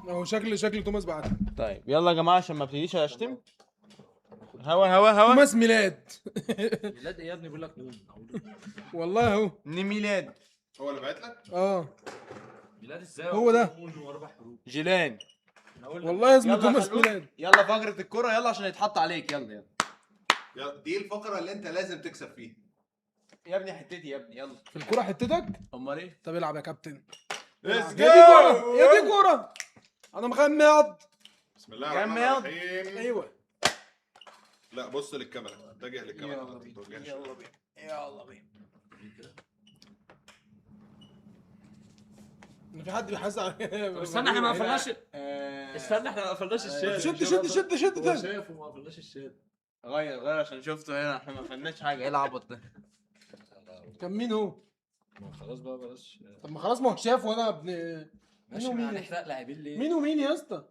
اهو شكل توماس بعد. طيب يلا يا جماعه عشان ما ابتديش اشتم. هوا توماس ميلاد. ميلاد ايه يا ابني؟ بيقول لك نون. والله اهو. ميلاد. هو اللي بعت لك؟ اه ميلاد ازاي؟ هو ده. نون واربع حروف. جيلان. والله اسمه يلا توماس خلود. ميلاد. يلا فقره الكوره يلا عشان يتحط عليك. يلا دي الفقرة اللي انت لازم تكسب فيها. يا ابني حتتي يا ابني يلا. في الكوره حتتك. امال ايه؟ طب العب يا كابتن. ليتس يا دي كوره يا دي كوره. انا مغمض. بسم الله الرحمن جماد. الرحيم. ايوه. لا بص للكاميرا، اتجه للكاميرا. يلا ما بينا تتوجهش. يلا بينا يلا بينا. ان في حد بيحاسب على طب استنى احنا ما قفلناش. استنى احنا ما قفلناش الشات. شد هو تاني. شايف وما قفلناش الشات. غير عشان شفته هنا احنا ما فهمناش حاجه. ايه العبط ده؟ كان مين هو؟ ما خلاص بقى بلاش. طب ما خلاص ما هو شاف وانا ابن. ماشي مين ما ومين؟ هنحرق لاعبين ليه؟ مين ومين يا اسطى؟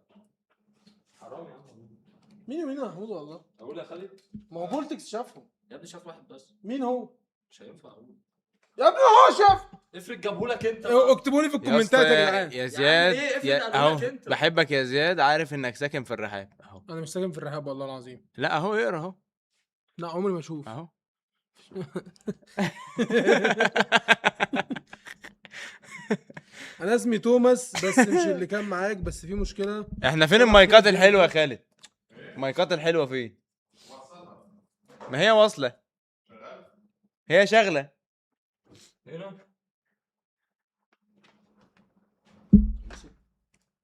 حرام يا عم. مين ومين يا محمود والله؟ اقول يا خالد. ما هو بولتكس شافهم. يا ابني شاف واحد بس. مين هو؟ مش هينفع اقول. يا ابني هو شاف. افرض جابهولك انت. اكتبوا لي في الكومنتات يا جدعان. يا زياد ليه؟ افرض يا قالوا لك اهو انت. بحبك يا زياد. عارف انك ساكن في الرحاب اهو. انا مش ساكن في الرحاب والله العظيم. لا اهو اقرا اهو لا عمري ما اشوف. اهو. انا اسمي توماس بس مش اللي كان معاك، بس في مشكله. احنا فين المايكات الحلوه يا خالد؟ المايكات الحلوه فين؟ ما هي واصله. هي شغله. هنا.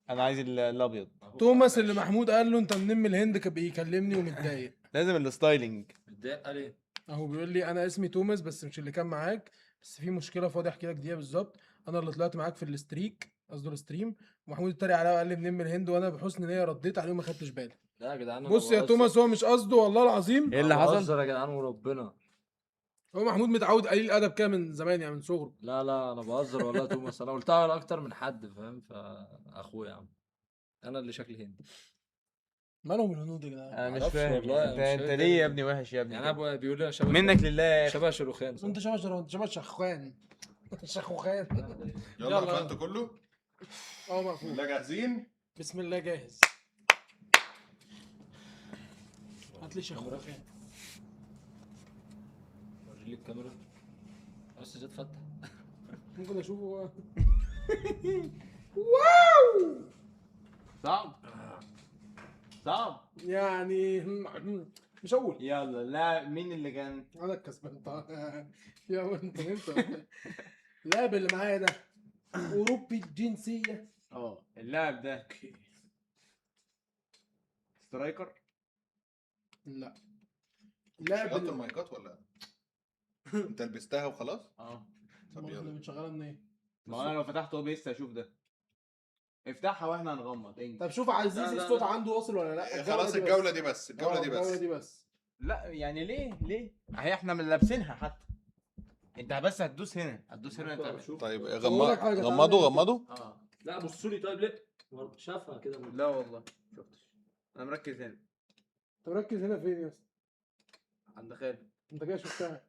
انا عايز الابيض. توماس اللي محمود قال له انت منين من الهند كان بيكلمني ومتضايق. لازم الستايلينج. متضايق قال ايه؟ اهو بيقول لي انا اسمي توماس بس مش اللي كان معاك، بس في مشكله فاضي احكي لك دقيقه بالظبط. انا اللي طلعت معاك في الستريك قصده الستريم، ومحمود اتريق عليا وقال لي منين من الهند، وانا بحسن نيه رديت عليه وما خدتش بالي. لا يا جدعان. بص يا توماس هو مش قصده والله العظيم. ايه اللي حصل؟ بهزر يا جدعان وربنا. هو محمود متعود قليل ادب كده من زمان يعني من صغره. لا لا انا بهزر والله يا توماس. انا قلتها لاكتر من حد فاهم. فاخويا يا عم. انا اللي شكلي هندي. مالهم الهنود يا جدعان؟ انا مش معرفش فاهم والله، انت مش انت فاهم. ليه يا ابني وحش يا ابني يعني كده؟ ابويا بيقول لي انا شبه منك لله يا أخي. شبه شاروخان. انت شبه شخوان. شخوخان. يلا يلا. قفلت كله؟ مقفول. لا جاهزين؟ بسم الله جاهز. هات لي شخوخان. وري لي الكاميرا. بس زيد فتح. ممكن اشوفه. صعب صعب. يعني مش هقول. يلا لا مين اللي كان؟ انا الكسبان طبعا. يا انت اللاعب اللي معايا ده اوروبي الجنسيه. اللاعب ده سترايكر. لا اللاعب شغلت اللي المايكات ولا انت لبستها وخلاص؟ طب احنا يلا. بنشغلها منين؟ ما انا لو فتحت OBS هشوف ده. افتحها واحنا هنغمض انجز. طب شوف عزيز لا، لا، الصوت لا. عنده واصل ولا لا؟ خلاص الجولة دي بس، الجولة دي الجوله بس. دي بس. لا يعني ليه؟ هي احنا من لابسينها حتى. انت بس هتدوس هنا انت. شوف. طيب أقول لك حاجة، غمضوا. لا بصوا لي طيب ليه؟ شافها كده. لا والله شفتش. انا مركز هنا طب ركز هنا فين يا اسطى؟ عند خالد. انت كده شفتها.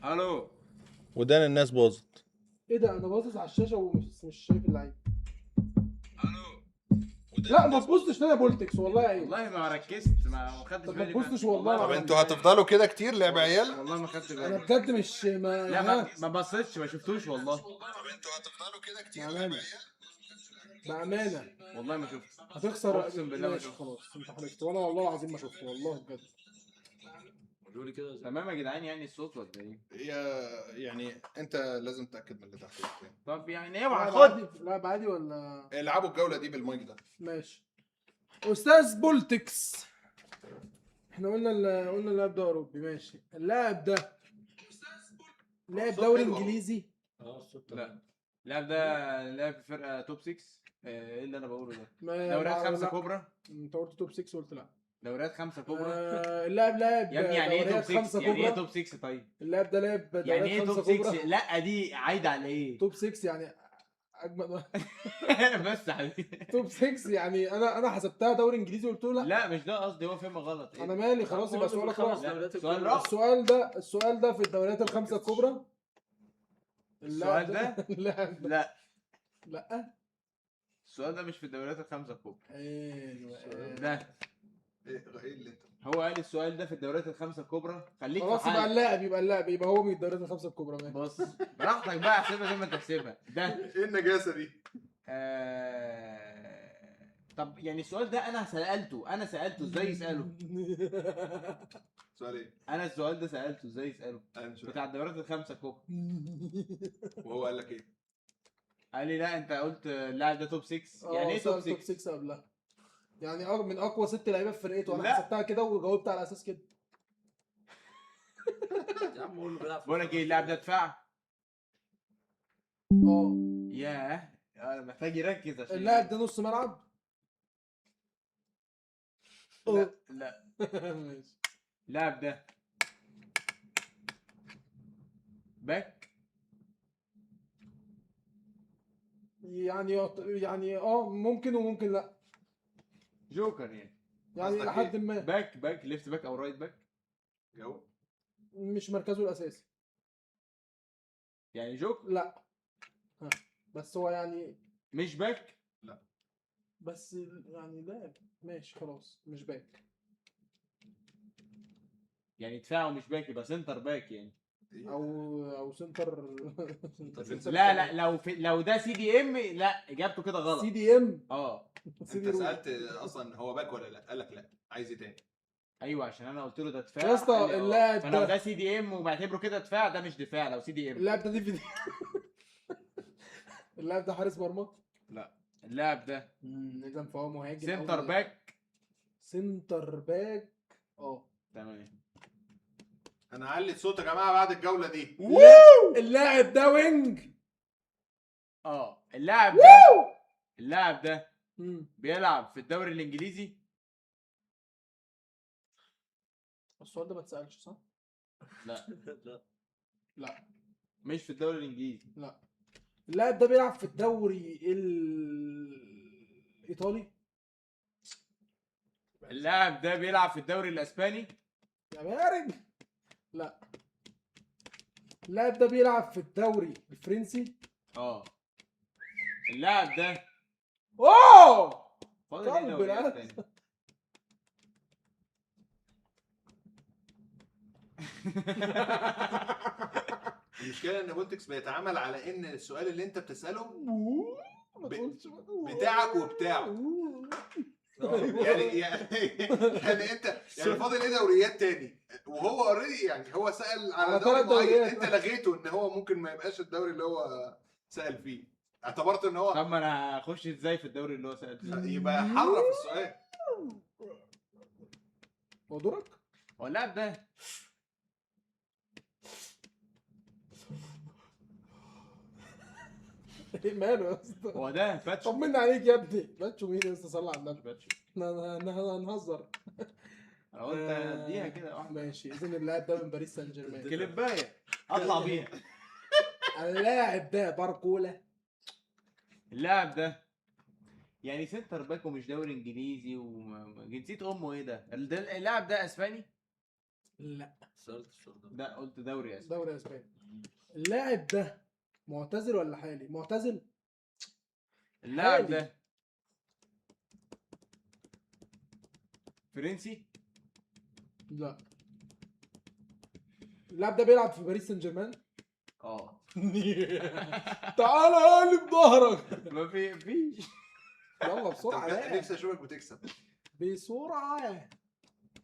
الو. ودان الناس باظت. ايه ده انا باصص على الشاشه ومش شايف اللعيب. الو. لا ما تبصش تاني يا بولتكس والله ايه. والله ما ركزت ما خدتش طب ما بالي. تبصش والله. طب انتوا هتفضلوا كده كتير لعب عيال؟ والله ما خدت انا بالي. بجد مش ما لا ما بصيتش ما شفتوش والله. طب انتوا هتفضلوا كده كتير لعب بأمانة. عيال؟ بأمانة والله ما شفت. هتخسر. أقسم بالله ما ماشي شفت. خلاص انت حركت وانا والله العظيم ما شفته والله بجد. قولوا لي كده. تمام يا جدعان يعني الصوت ولا ايه؟ يعني انت لازم تتاكد من اللي تحت التاني. طب يعني اوعى لاعب خد. عادي لاعب عادي ولا؟ العبوا الجولة دي بالمايك ده. ماشي. استاذ بولتكس احنا قلنا اللاعب ده اوروبي. ماشي اللاعب ده لاعب صوت دوري حلو أهو. انجليزي. الصوت لا. اللاعب ده لعب في فرقه توب 6. ايه اللي انا بقوله ده؟ دوريات 5 كبرى. انت قلت توب 6 قلت لا. دوريات 5 كبرى. اللاعب لاعب يا ابني يعني ايه توب دوريات 6؟ 5 يعني ايه كبرى. توب 6 طيب؟ اللاعب ده لعب يعني دوريات ايه 5 توب 6؟ كبرى. لا دي عايده على ايه؟ توب 6 يعني اجمد واحد. بس يا حبيبي. توب 6 يعني انا حسبتها دوري انجليزي قلت له لا. لا مش ده قصدي، هو فهم غلط. انا مالي خلاص يبقى سؤالك راح. لا، سؤال راح. السؤال ده في الدوريات الخمسة الكبرى. السؤال ده؟ اللاعب ده لا لا. السؤال ده مش في الدوريات الخمسة الكبرى. ايوه ده ايه اللي انت هو قال السؤال ده في الدوريات الخمسة الكبرى. خليك في خلاص يبقى حالك. اللاعب يبقى هو من الدوريات الخمسة الكبرى. ماشي. بص براحتك بقى، احسبها زي ما انت تحسبها. ده ايه النجاسه دي؟ طب يعني السؤال ده انا سألته ازاي يسأله؟ سؤال ايه؟ انا السؤال ده سألته ازاي يسأله؟ انا مش بتاع الدوريات الخمسة الكبرى. وهو قال لك ايه؟ قال لي لا انت قلت اللاعب ده توب 6. يعني ايه توب 6؟ توب 6 قبلها. يعني من اقوى 6 لعيبه في فرقته. انا لا. حسبتها كده وجاوبت على اساس كده. يا عم قول له بيلعب في بقول لك ايه، اللاعب ده دفاع. اه ياه محتاج يركز عشان اللاعب ده نص ملعب. لا ماشي. اللاعب ده باك. يعني ممكن وممكن لا. جوكر يعني يعني قصدك لحد إيه؟ ما باك ليفت باك او رايت باك. جو. مش مركزه الاساسي. يعني جوكر لا. بس هو يعني مش باك. بس يعني لاعب. ماشي خلاص مش باك. يعني دفاع ومش باك، يبقى سنتر باك يعني. او سنتر. لا لو ده سي دي ام، لا اجابته كده غلط. سي دي ام. اه انت سالت اصلا هو باك ولا لا؟ قال لك لا. عايز ايه تاني؟ ايوه عشان انا قلت له ده دفاع. يا اسطى قال لي آه. اللاعب فلو ده ده سي دي ام وبعتبره كده دفاع، ده مش دفاع لو سي دي ام. اللاعب ده دي في دي. اللاعب ده حارس مرمى. لا اللاعب ده اذا فهو مهاجم. سنتر باك. سنتر باك. تمام. انا علت صوت يا جماعه بعد الجوله دي. اللاعب ده وينج. اللاعب ده بيلعب في الدوري الانجليزي. السؤال ده ما اتسالش صح؟ لا لا مش في الدوري الانجليزي. لا. اللاعب ده بيلعب في الدوري الايطالي. اللاعب ده بيلعب في الدوري الاسباني. يا مارد. لا. اللاعب ده بيلعب في الدوري الفرنسي. اللاعب ده فاضل ايه قلب دوريات الأسد. تاني؟ المشكله ان بولتكس بيتعامل على ان السؤال اللي انت بتساله ما تقولش بتاعك وبتاعه. يعني انت يعني فاضل ايه دوريات تاني؟ وهو اوريدي يعني هو سأل على على دوري ثلاث معين، دوريات. انت لغيته ان هو ممكن ما يبقاش الدوري اللي هو سأل فيه. اعتبرت ان هو طب ما انا هخش ازاي في الدوري اللي هو سأل فيه؟ يبقى حرف السؤال. هو دورك؟ هو اللاعب ده ايه ماله يا اسطى؟ هو ده باتشو. طمنا عليك يا ابني. باتشو مين يا اسطى؟ صلى على النبي. باتشو. هنهزر. انا قلت اديها كده واحده. ماشي. اذا اللاعب ده من باريس سان جيرمان. كليبايه اطلع بيها. اللاعب ده باركولا. اللاعب ده يعني سنتر باك ومش دوري انجليزي وجنسية امه ايه ده؟ اللاعب ده اسباني؟ لا. سألت السؤال ده. ده قلت دوري اسباني. دوري اسباني. اللاعب ده معتزل ولا حالي؟ معتزل. اللاعب حالي. ده فرنسي؟ لا. اللاعب ده بيلعب في باريس سان جيرمان. تعالى قلب ظهرك. ما فيش. يلا بسرعه طب بقى. نفسي اشوفك بتكسب. بسرعه.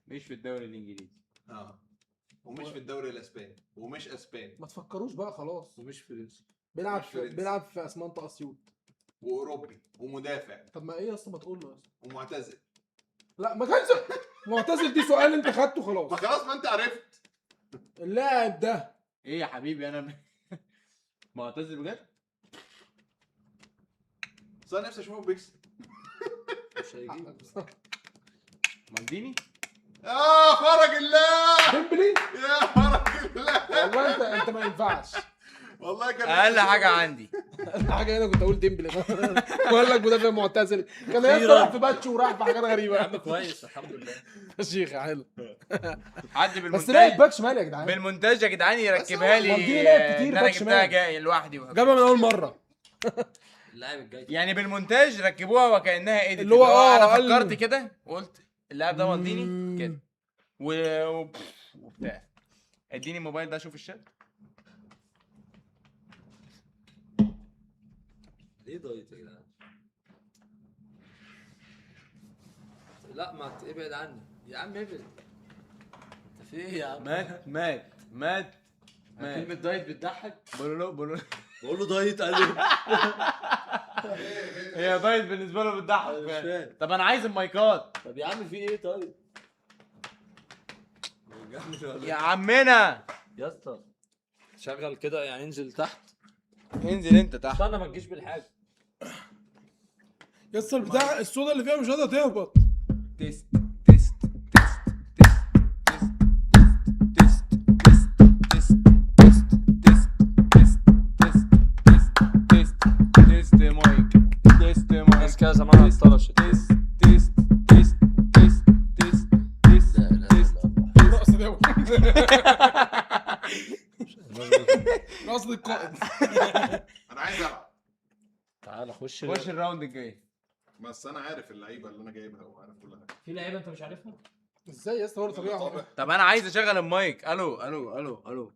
مش في الدوري الانجليزي. ومش في الدوري الاسباني ومش اسباني ما تفكروش بقى خلاص. ومش فرنسي. بيلعب في اسمنت اسيوط. واوروبي ومدافع طب ما ايه يا اسطى؟ ما تقول له يا اسطى. ومعتزل. لا ما كانش معتزل. دي سؤال انت خدته ما خلاص. خلاص ما انت عرفت. اللاعب ده ايه يا حبيبي انا معتزل بجد؟ بس انا نفسي اشوفه بيكسب. مش هيجي. مالديني. يا فرج الله، ديمبلي. يا فرج الله، والله انت ما ينفعش. والله كان اقل حاجه عندي. حاجه هنا كنت اقول ديمبلي. بقول لك مدافع معتزل كان يطلع في باتش وراح في حاجات يا غريبه. عم كويس الحمد لله. شيخ حلو. حد بس بالمونتاج لعب باك شمال يا جدعان. بالمونتاج يا جدعان يركبها لي. مالديني لعب كتير ان انا باك جبتها شمال. جاي لوحدي جابها من اول مره. اللاعب الجاي يعني بالمونتاج ركبوها وكانها ايديت، اللي هو انا قال- فكرت كده وقلت اللاعب ده مالديني كده وبتاع. اديني الموبايل ده اشوف الشات. ليه ضايت يا جدعان؟ لا ما ابعد عني يا عم، ابعد. انت في ايه يا عم؟ مات كلمة دايت بتضحك؟ بقول بقول له دايت قال لي هي دايت بالنسبه له بتضحك أنا مش فعلا. فاهم. طب انا عايز المايكات طب يا عم في ايه طيب؟ يا عمنا. يا اسطى شغل كده يعني، انزل تحت. انزل انت تحت. استنى ما تجيش بالحاجة. يس البتاع الصودا اللي فيها مش قادره تهبط. تيست تيست تيست تيست تيست تيست تيست تيست تيست تيست مايك تيست ناس مايك كده زمانها اتطرشت. تيست تيست تيست تيست تيست تيست تيست. رقص دي رقص القائد. انا عايز العب، تعالى خش. خش الراوند الجاي. بس انا عارف اللعيبه اللي انا جايبها وعارف كل حاجه. في لعيبه انت مش عارفها؟ ازاي يا اسطى هو طبيعي. طب انا عايز اشغل المايك. الو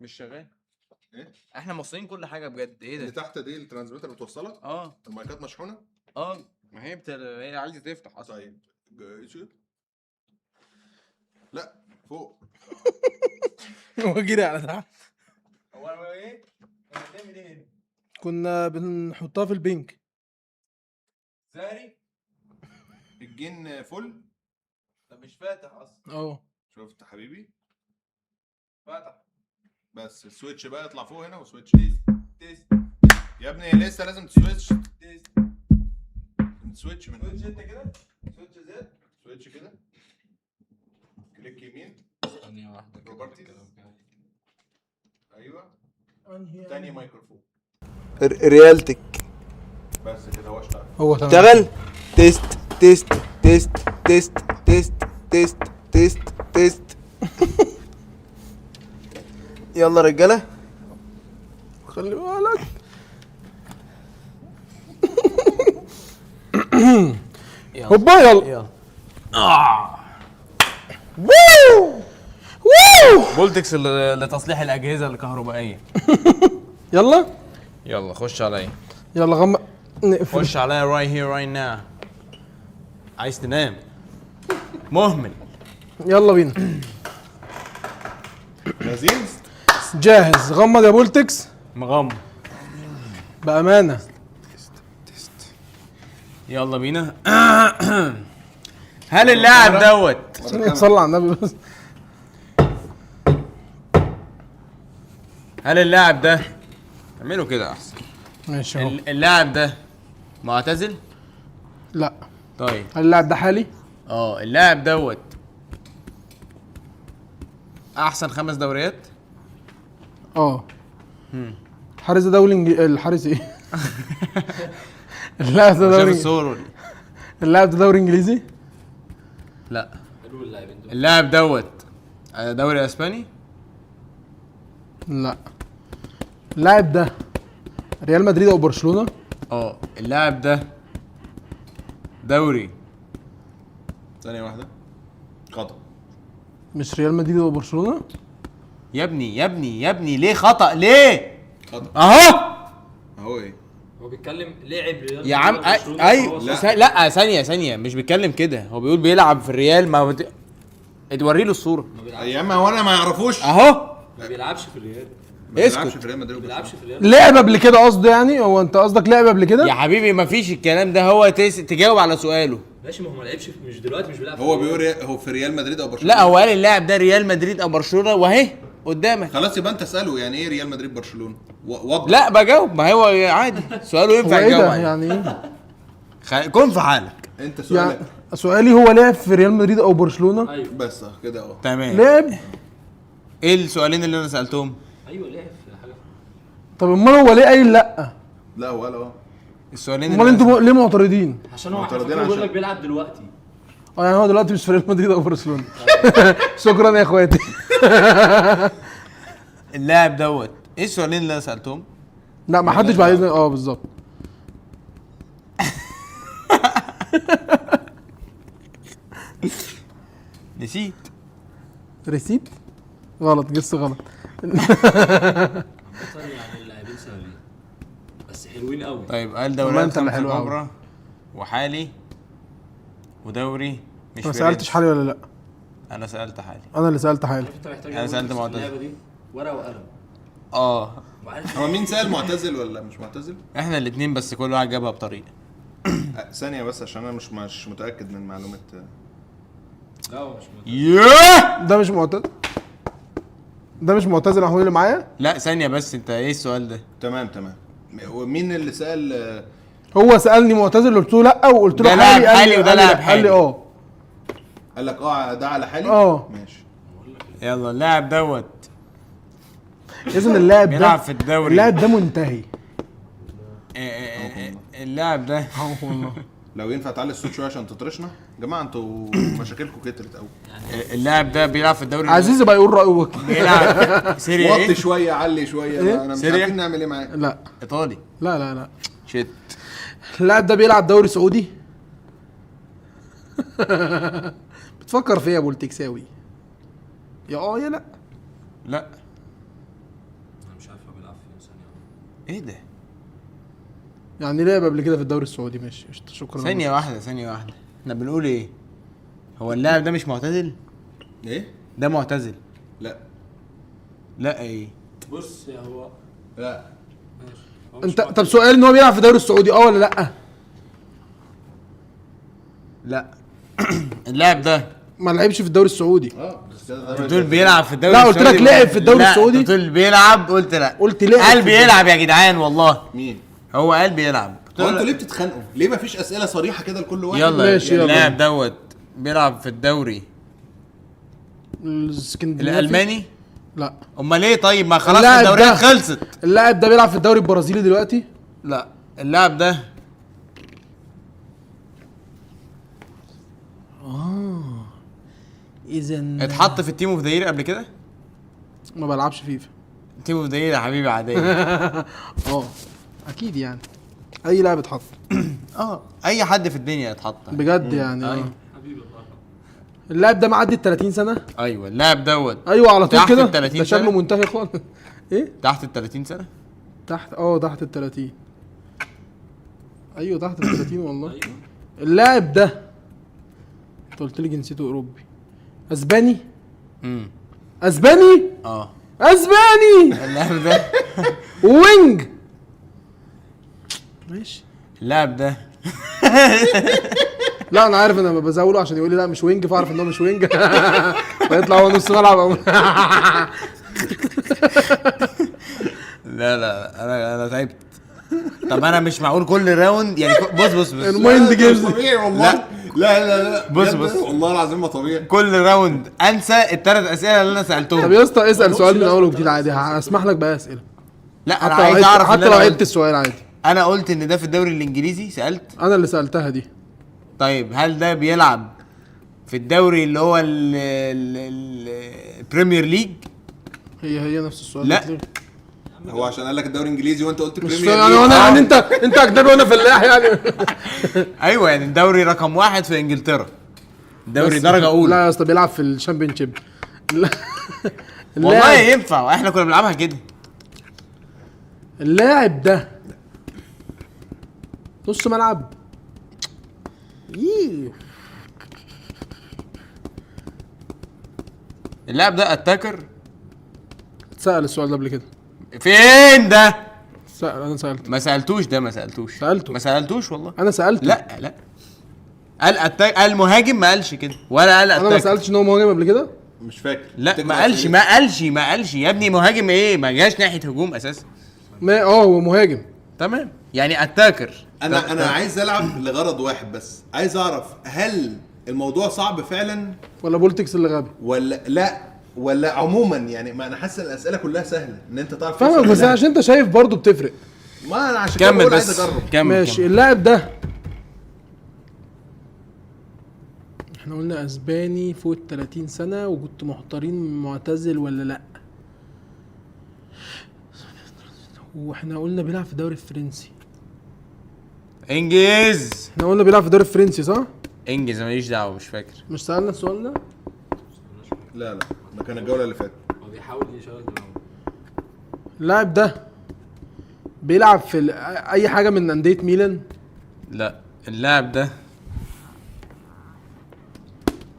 مش شغال. ايه؟ احنا موصلين كل حاجه بجد. ايه اللي ده؟ تحت دي الترانسميتر بتوصلها، اه المايكات مشحونه. ما هي هي عايزه تفتح اصلا. طيب لا فوق. هو جري على تحت. هو ايه؟ هنعمل ايه؟ كنا بنحطها في البنك. زاري الجن فل. ده مش فاتح اصلا. اه شفت حبيبي؟ فاتح. بس السويتش بقى يطلع فوق هنا وسويتش تيست يا ابني لسه لازم تسويتش. تيست سويتش من سويتش انت كده. سويتش زد. سويتش كده، كليك يمين، ثانية واحدة كده. بروبرتيز. ايوه تاني مايكروفون ريالتك بس كده هو اشتغل. هو تمام. اشتغل. تيست تيست تيست تيست تيست تيست تيست تيست. يلا رجاله خلي بالك. هوبا يلا. بولتكس لتصليح الاجهزه الكهربائيه. يلا يلا خش عليا. يلا نقفل. خش عليا right here right now. عايز تنام مهمل. يلا بينا. لذيذ. جاهز. غمض يا بولتكس مغمض. بأمانة. يلا بينا. هل اللاعب دوت صلى على النبي بس. هل اللاعب ده اعمله كده احسن. ماشي اهو. اللاعب ده معتزل؟ لا. طيب هل اللاعب ده حالي؟ اللاعب دوت احسن 5 دوريات. الحارس ده دوري الحارس ايه؟ اللاعب ده شايف دوري الصور؟ اللاعب ده دوري انجليزي؟ حلو اللاعبين دول. اللاعب دوت دوري اسباني؟ لا. اللاعب ده ريال مدريد او برشلونة؟ اللاعب ده دوري. ثانية واحدة. خطأ. مش ريال مدريد او برشلونة؟ يا ابني ليه خطأ ليه؟ خطأ. اهو ايه؟ هو بيتكلم لعب ريال يا عم مدريد وبرشلونة، ايوه فهو صح. لا ثانية مش بيتكلم كده. هو بيقول بيلعب في الريال. ما توري له الصورة يا اما هو انا ما يعرفوش. اهو. ما بيلعبش في الريال. ما بيلعبش اسكت. في ريال مدريد ما وبرشلونة. بيلعبش في الريال. لعب قبل كده قصده يعني؟ هو انت قصدك لعب قبل يا كده؟ حبيبي ما فيش الكلام ده. هو تجاوب على سؤاله. ماشي، ما هو ما لعبش مش دلوقتي، مش بيلعب في هو الريال. بيقول هو في ريال مدريد او برشلونة. لا هو قال اللاعب ده ريال مدريد او برشلونة وهي قدامك. خلاص يبقى انت اساله يعني ايه ريال مدريد برشلونه وضح. لا بجاوب، ما هو عادي سؤاله هو ينفع ايه يجاوب ده عليه. يعني ايه؟ كن في حالك. انت سؤالك يعني سؤالي هو لعب في ريال مدريد او برشلونه؟ ايوه بس كده تمام. لعب. ايه السؤالين اللي انا سالتهم؟ ايوه لعب في حاجه. طب امال هو ليه قايل لا؟ لا ولا السؤالين امال انتوا ليه معترضين؟ عشان هو معترضين بيقول عشان- لك بيلعب دلوقتي. يعني هو دلوقتي مش في ريال مدريد او برشلونه. شكرا يا اخواتي. اللاعب دوت ايه السؤالين اللي انا سالتهم؟ لا ما حدش بعد اذنك. بالظبط. نسيت. ريسيت غلط، جس غلط. يعني اللاعبين سهلين بس حلوين قوي. طيب قال والله دوريات انت اللي خمسة حلو أوي. كبرى وحالي ودوري مش ما سالتش فرنسي. حالي ولا لا؟ انا سالت حالي. انا اللي سالت حالي. انت محتاج أنا سألت معتز. اللعبه دي ورقه وقلم وعارف هو مين سأل معتزل ولا مش معتزل؟ احنا الاثنين بس كل واحد جابها بطريقه. ثانية بس عشان انا مش متأكد من معلومات. لا هو مش مهم. ياه ده مش معتزل. ده مش معتزل اهو اللي معايا. لا ثانيه بس، انت ايه السؤال ده؟ تمام. ومين اللي سأل؟ هو سالني معتزل قلت له لا، وقلت له ده لاعب قال لي- حالي وده قال لي لاعب لا. قال لي حالي. قال لك ده على حالي؟ ماشي. يلا اللاعب دوت اذن اللاعب بيلعب ده في الدوري. اللاعب ده منتهي. اللاعب ده والله لو ينفع تعلي الصوت شوية عشان تطرشنا يا جماعة، انتوا مشاكلكم كترت قوي. اللاعب ده بيلعب في الدوري. عزيزي بقى يقول رايه وكيل. بيلعب سيريا وطي ايه؟ شوية علي شوية. إيه؟ انا مش سيريا؟ عارفين نعمل ايه معاه. لا ايطالي. لا لا لا. شيت. اللاعب ده بيلعب دوري سعودي. بتفكر في ايه يا ابو التكساوي؟ يا يا لا. لا انا مش عارف هو بيلعب فين ثانيه. ايه ده؟ يعني لعب قبل كده في الدوري السعودي. ماشي قشطة، شكرا. ثانيه واحده احنا بنقول ايه؟ هو اللاعب ده مش معتزل؟ ايه؟ ده معتزل. لا لا ايه؟ بص يا هو لا ماشي. هو مش انت معتزل. طب سؤال ان هو بيلعب في الدوري السعودي ولا لا؟ لا. اللاعب ده ما لعبش في الدوري السعودي. بس دول بيلعب في الدوري لا، قلت السعودي. لك لعب في الدوري لا، السعودي. قلت له بيلعب، قلت لا. قلت لعب قال في بيلعب يا جدعان والله. مين؟ هو قال بيلعب. قلت هو له انتوا لا. ليه بتتخانقوا؟ ليه مفيش اسئله صريحه كده لكل واحد؟ يلا ماشي، يلا. اللاعب دوت بيلعب في الدوري الاسكندنافي. الالماني. لا. امال ايه؟ طيب ما خلاص اللاعب الدوريات ده- خلصت. اللاعب ده بيلعب في الدوري البرازيلي دلوقتي. لا اللاعب ده اذا اتحط في التيم اوف ذا يير قبل كده. ما بلعبش فيفا. تيم اوف ذا يير يا حبيبي عاديه. اكيد يعني اي لاعب اتحط اي حد في الدنيا يتحط. بجد يعني. أيوة. حبيبي الله. اللاعب ده معدي ال 30 سنه. ايوه اللاعب دوت ايوه على طول تحت كده. ال 30 ده شكله سنة؟ منتهي خالص. ايه تحت ال 30 سنه. تحت تحت ال 30. ايوه تحت ال 30 والله. ايوه اللاعب ده انت قلت لي جنسيته اوروبي. اسباني. اسباني. اسباني. اللاعب ده وينج. ماشي. اللاعب ده لا انا عارف، انا بزاوله عشان يقول لي لا مش وينج، فاعرف ان هو مش وينج. فيطلع هو نص ملعب. لا انا تعبت. طب انا مش معقول كل راوند يعني بص المايند جيمز. طبيعي والله. لا بص بجد والله العظيم ما طبيعي. كل راوند انسى الثلاث اسئله اللي انا طب سالتهم. يا اسطى اسال سؤال من اول وجديد عادي، هسمح لك باي اسئله. لا انا حتى عايز لو اعرف حتى لو عدت السؤال عادي. انا قلت ان ده في الدوري الانجليزي سالت. انا اللي سالتها دي. طيب هل ده بيلعب في الدوري اللي هو البريمير ليج؟ هي نفس السؤال. لا. قلت لي. هو عشان قال لك الدوري الانجليزي وانت قلت مش بريمير يعني ليج. وانا يعني انت اجنبي وانا فلاح يعني. ايوه يعني الدوري رقم 1 في انجلترا، دوري بس- درجه اولى. لا يا اسطى بيلعب في الشامبيونشيب. والله ينفع، احنا كنا بنلعبها كده. اللاعب ده نص ملعب. ايه اللاعب ده اتاكر. سأل السؤال ده قبل كده. فين ده؟ انا سألت. ما سالتوش ده، ما سالتوش والله. انا سألت. لا قال مهاجم، ما قالش كده ولا قال انا ما اتاكر. سألتش ان هو مهاجم قبل كده. مش فاكر. لا ما قالش يا ابني مهاجم ايه، ما جاش ناحيه هجوم اساسا. ما هو مهاجم. تمام يعني اتاكر. انا عايز العب لغرض واحد بس، عايز اعرف هل الموضوع صعب فعلا ولا بولتكس اللي غبي؟ ولا لا، ولا عموما يعني. ما انا حاسس الاسئله كلها سهله ان انت تعرف فاهمك، توصل بس لها. عشان انت شايف برضو بتفرق. ما انا عشان كده كمل بقول عايز بس اجرب. كمل. ماشي. اللاعب ده احنا قلنا اسباني فوق 30 سنة وكنت محتارين معتزل ولا لا. واحنا قلنا بيلعب في الدوري الفرنسي. انجز احنا قلنا بيلعب في الدوري الفرنسي صح؟ انجز، ماليش دعوه مش فاكر. مش سألنا السؤال ده؟ لا ده كان الجوله اللي فاتت. هو بيحاول يشغل دماغه. اللاعب ده بيلعب في اي حاجة من أندية ميلان؟ لا. اللاعب ده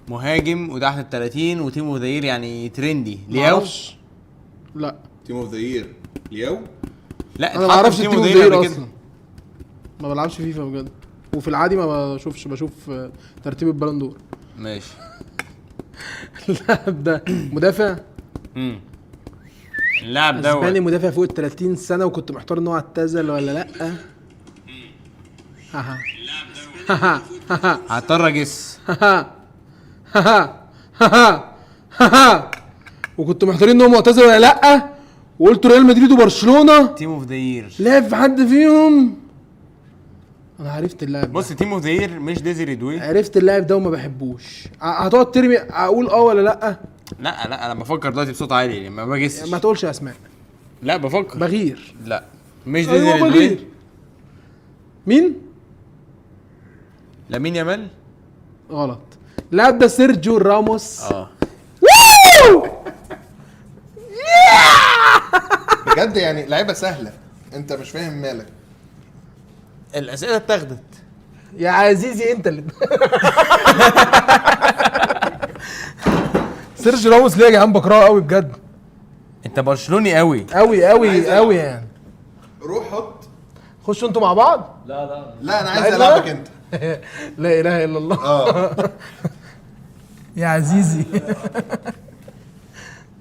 مهاجم وتحت ال30 وتيمو ذاير يعني ترندي. لياو؟ معرفش. لا تيم اوف ذا يير لياو. لا انا ما اتحط اعرفش في تيمو ذاير دير قبل كده. اصلا. ما بلعبش فيفا بجد، وفي العادي ما بشوف ترتيب البالون دور. ماشي. اللاعب ده مدافع اللاعب ده اسباني مدافع فوق 30 سنة وكنت محتار ان هو اعتزل ولا لا. هضطر اجس. وكنت محتارين ان هو معتزل ولا لا، وقلت ريال مدريد وبرشلونة. تيم اوف ذا يير. لعب في حد فيهم. انا عرفت اللاعب. بص تيم اوف ذا يير مش ديزيري دوي. عرفت اللاعب ده وما بحبوش. هتقعد ترمي اقول ولا لا؟ لا انا بفكر دلوقتي بصوت عالي يعني ما بجسش. ما تقولش اسماء. لا بفكر. بغير. لا مش ايوه ديزيري دوي. بغير. مين؟ لامين يامال. غلط. اللاعب ده سيرجيو راموس. بجد يعني لعيبه سهله، انت مش فاهم مالك. الاسئله اتاخدت. يا عزيزي انت اللي سيرجيو راموس ليه يا جدعان؟ بكرهه قوي بجد، انت برشلوني قوي قوي قوي قوي يعني. روح حط. خشوا انتوا مع بعض. لا انا عايز عايز العبك أنا؟ انت. لا اله الا الله. يا عزيزي.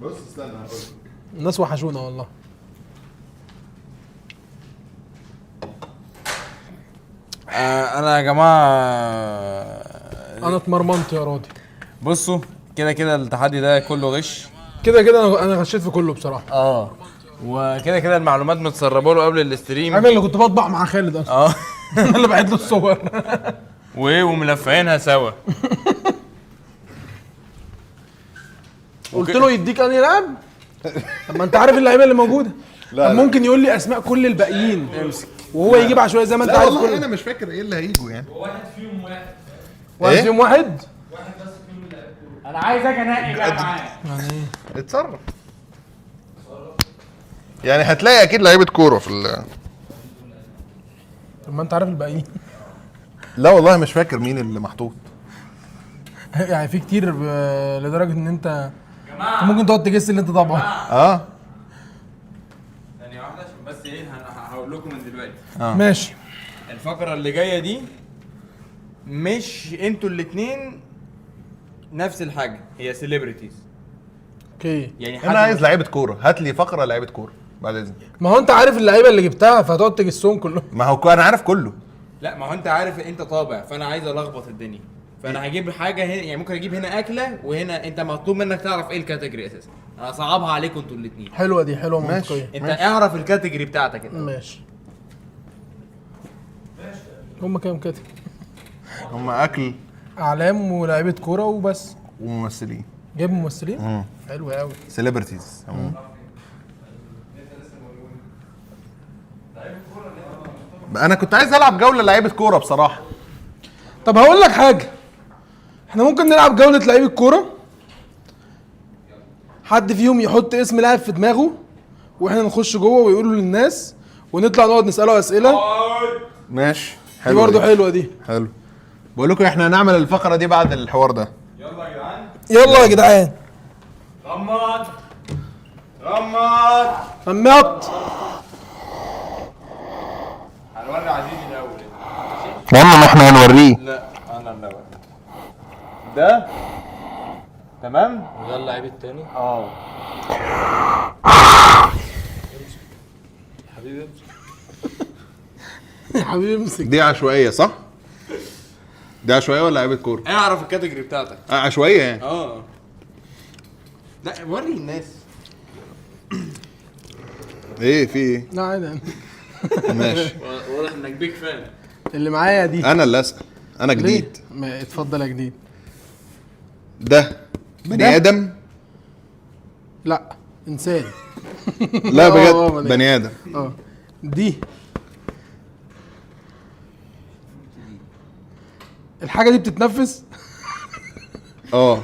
بص استنى هقول. الناس وحشونا والله. انا يا جماعه انا اتمرمنت يا راضي. بصوا كده التحدي ده كله غش. كده انا غشيت في كله بصراحه. وكده المعلومات متسربه له قبل الاستريم. انا اللي كنت بطبع مع خالد اصلا. انا اللي بعت له الصور. وملفعينها سوا. قلت له يديك انهي لاعب؟ طب ما انت عارف اللعيبه اللي موجوده. طب ممكن يقول لي اسماء كل الباقيين وهو يجيب عشوائي زي ما انت لا عارف. والله انا مش فاكر ايه اللي هيجوا يعني. واحد إيه؟ فيهم واحد. انا عايز اجي انقي بقى معاه. اتصرف. يعني هتلاقي اكيد لعيبه كوره في طب ما انت عارف الباقيين. لا والله مش فاكر مين اللي محطوط. يعني في كتير لدرجه ان انت ممكن تقعد تجس اللي انت طبعا. ثانيه واحده عشان بس ايه هقول لكم من دلوقتي. ماشي. الفقره اللي جايه دي مش انتوا الاثنين نفس الحاجه، هي سيلبرتيز. اوكي. يعني انا عايز لعيبه كوره، هات لي فقره لعيبه كوره بعد اذنك. ما هو انت عارف اللعيبه اللي جبتها فهتقعد تجسهم كلهم. ما هو انا عارف كله. لا ما هو انت عارف انت طابع، فانا عايز الخبط الدنيا، فانا هجيب حاجه هنا يعني ممكن اجيب هنا اكله وهنا انت مطلوب منك تعرف ايه الكاتيجوري اساسا. انا صعبها عليكم انتوا الاثنين. حلوه دي، حلوه ماشي. منطقيه. انت اعرف الكاتيجوري بتاعتك انت. ماشي. هم كام كاتب؟ هم اكل اعلام ولاعيبه كوره وبس. وممثلين. جايب ممثلين؟ حلو قوي. سيلبرتيز. انا كنت عايز العب جوله لعيبه كوره بصراحه. طب هقول لك حاجه، احنا ممكن نلعب جوله لعيبه كوره، حد فيهم يحط اسم لاعب في دماغه واحنا نخش جوه ويقولوا للناس ونطلع نقعد نساله اسئله. ماشي. دي برضه حلوه دي. حلو. بقول لكم احنا هنعمل الفقره دي بعد الحوار ده. يلا يا جدعان. يلا يا جدعان. غمض. سمعت. هنوري عزيزي الاول. يا عم ما احنا هنوريه. لا انا الاول. ده تمام. وده اللعيب التاني. اه حبيبي امسك. يا حبيبي امسك. دي عشوائيه صح؟ دي عشوائيه ولا لعيبه كوره؟ اعرف الكاتيجوري بتاعتك. عشوائيه يعني. اه لا وري الناس. ايه في ايه؟ لا عادي. ماشي. واضح انك بيك فان. اللي معايا دي انا اللي اسال، انا ليه؟ جديد. ما اتفضل يا جديد. ده بني ده؟ ادم؟ لا انسان. لا بني بجد بني ادم. اه دي الحاجه دي بتتنفس. اه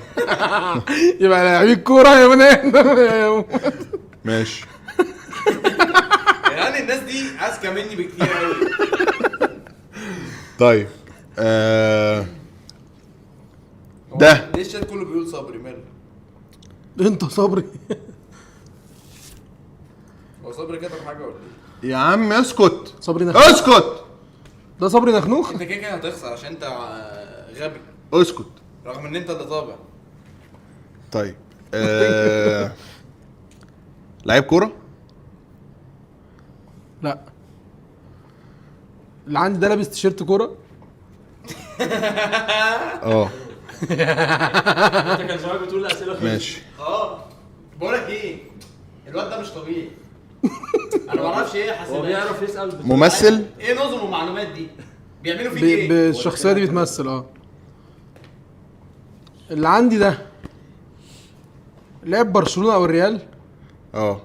يبقى لعيب كوره يا بني ادم. ماشي. يعني الناس دي اذكى مني بكتير قوي. طيب ده ليه الشات كله بيقول صبري ماله؟ انت صبري. هو صبري كتب حاجه ولا ايه؟ يا عم اسكت صبري نخنوخ. اسكت ده صبري نخنوخ. انت كده كده هتخسر عشان انت غبي اسكت. رغم ان انت اللي طابع. طيب لعيب كوره؟ لا. اللي عندي ده لابس تيشيرت كوره. اه انت كان زمان بتقول الاسئله خلصت. ماشي. بقول لك ايه؟ الواد ده مش طبيعي. انا ما اعرفش ايه هو حاسبات. بيعرف يسال ممثل؟ ايه نظم المعلومات دي؟ بيعملوا فيك ايه؟ بالشخصيه دي بتمثل اللي عندي ده لعب برشلونه او الريال. اه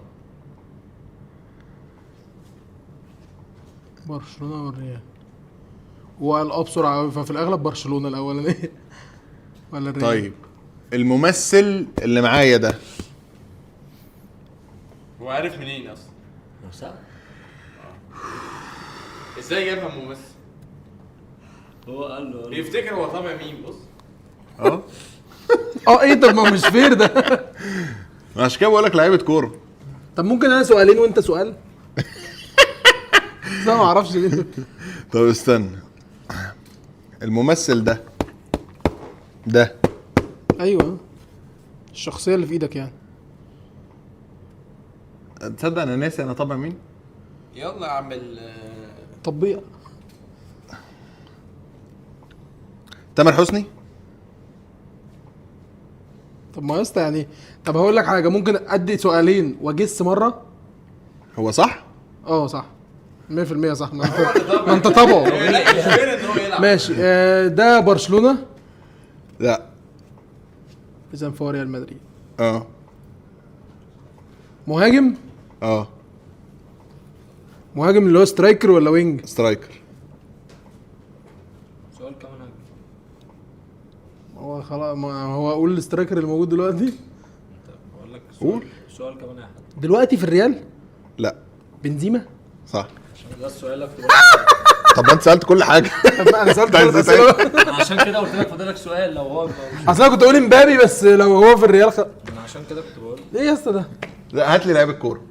برشلونه والريال وقال بسرعه قوي، ففي الاغلب برشلونه الاولانيه ولا الريال. طيب الممثل اللي معايا ده هو عارف منين اصلا؟ مساء. ازاي جابها ممثل؟ هو قال له بيفتكر هو طابع مين بص. ايه طب ما مش فير ده. عشان كده بقول لك لعيبه كوره. طب ممكن انا سؤالين وانت سؤال. بس انا ما اعرفش ليه. طب استنى، الممثل ده ايوه الشخصيه اللي في ايدك يعني. تصدق انا ناسي انا طبعا مين؟ يلا يا عم تطبيق. تامر حسني؟ طب ما يا اسطى يعني، طب هقول لك حاجه، ممكن ادي سؤالين واجس مره. هو صح؟ صح 100% صح. ما انت طبعه. لا مش فين ان هو يلعب. ماشي. ده برشلونه. لا. اذا فهو ريال مدريد. اه مهاجم. مهاجم اللي هو سترايكر ولا وينج؟ سترايكر. سؤال كمان هاجم. هو خلاص، ما هو اقول السترايكر اللي موجود دلوقتي. بقول لك قول. سؤال كمان يا حد. دلوقتي في الريال. لا. بنزيما. صح. عشان ده السؤال اكتب. طب انت سالت كل حاجه. طب انا سالت عايز كل الأسئلة. عشان كده قلت لك فاضلك سؤال لو هو اصل انا كنت اقول امبابي، بس لو هو في الريال انا عشان كده كنت بقول ايه يا اسطى ده؟ لا هات لي لعيبه كوره.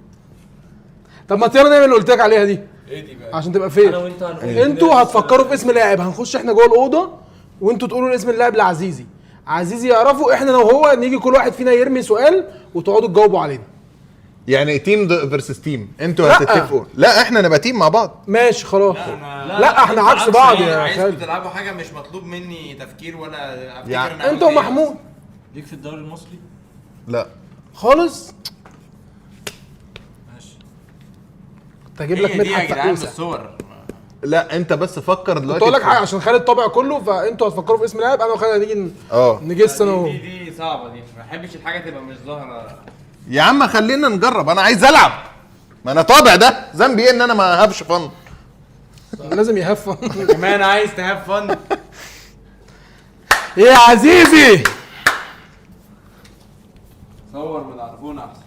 طب ما يلا نعمل اللي قلت لك عليها دي ايه دي بقى؟ عشان تبقى انا فير. وانت هنقول انتوا هتفكروا في اسم لاعب، هنخش احنا جوه الاوضه وانتوا تقولوا اسم اللاعب لعزيزي، عزيزي يعرفوا، احنا انا وهو نيجي كل واحد فينا يرمي سؤال وتقعدوا تجاوبوا علينا. يعني تيم فيرسس تيم، انتوا لا. هتتفقوا؟ لا احنا نبقى تيم مع بعض. ماشي خلاص. لا لا احنا عكس بعض يا عايزكم خالد. تلعبوا حاجه مش مطلوب مني تفكير ولا افتكر يعني انا انت ومحمود ليك في الدوري المصري. لا. خالص. ماشي. كنت هجيب لك هي دي يا مدحت جدعان فقوسه. بالصور. لا انت بس فكر دلوقتي. كنت اقول لك حاجه عشان خالد طبع كله، فانتوا هتفكروا في اسم لاعب، انا وخالد هنيجي نجس انا وهو. دي صعبه دي، ما بحبش الحاجه تبقى مش ظاهره. يا عم خلينا نجرب، انا عايز العب. ما انا طابع ده، ذنبي ايه ان انا ما هافش فن؟ لازم يهفن. كمان عايز تهاف فن. ايه يا عزيزي؟ صور من عرفونا احسن.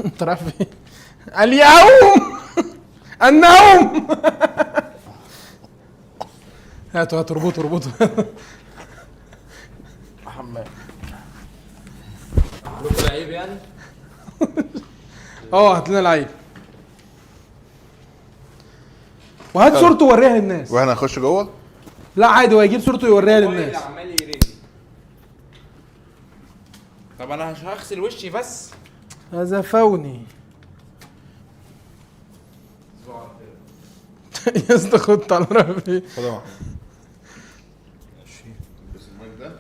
انت رايح فين؟ اليوم النوم. هاتوا اربطوا. محمد لكم لعيب يعني. هات لنا لعيب وهات صورته ووريها للناس. واحنا هنخش جوه. لا عادي، هو هيجيب صورته يوريها الموبايل اللي للناس. عمال يرن. طب انا هغسل وشي بس. هذا فوني. يا اسطى خد تعالى نروح فين؟ خد اهو. ماشي بس المايك ده.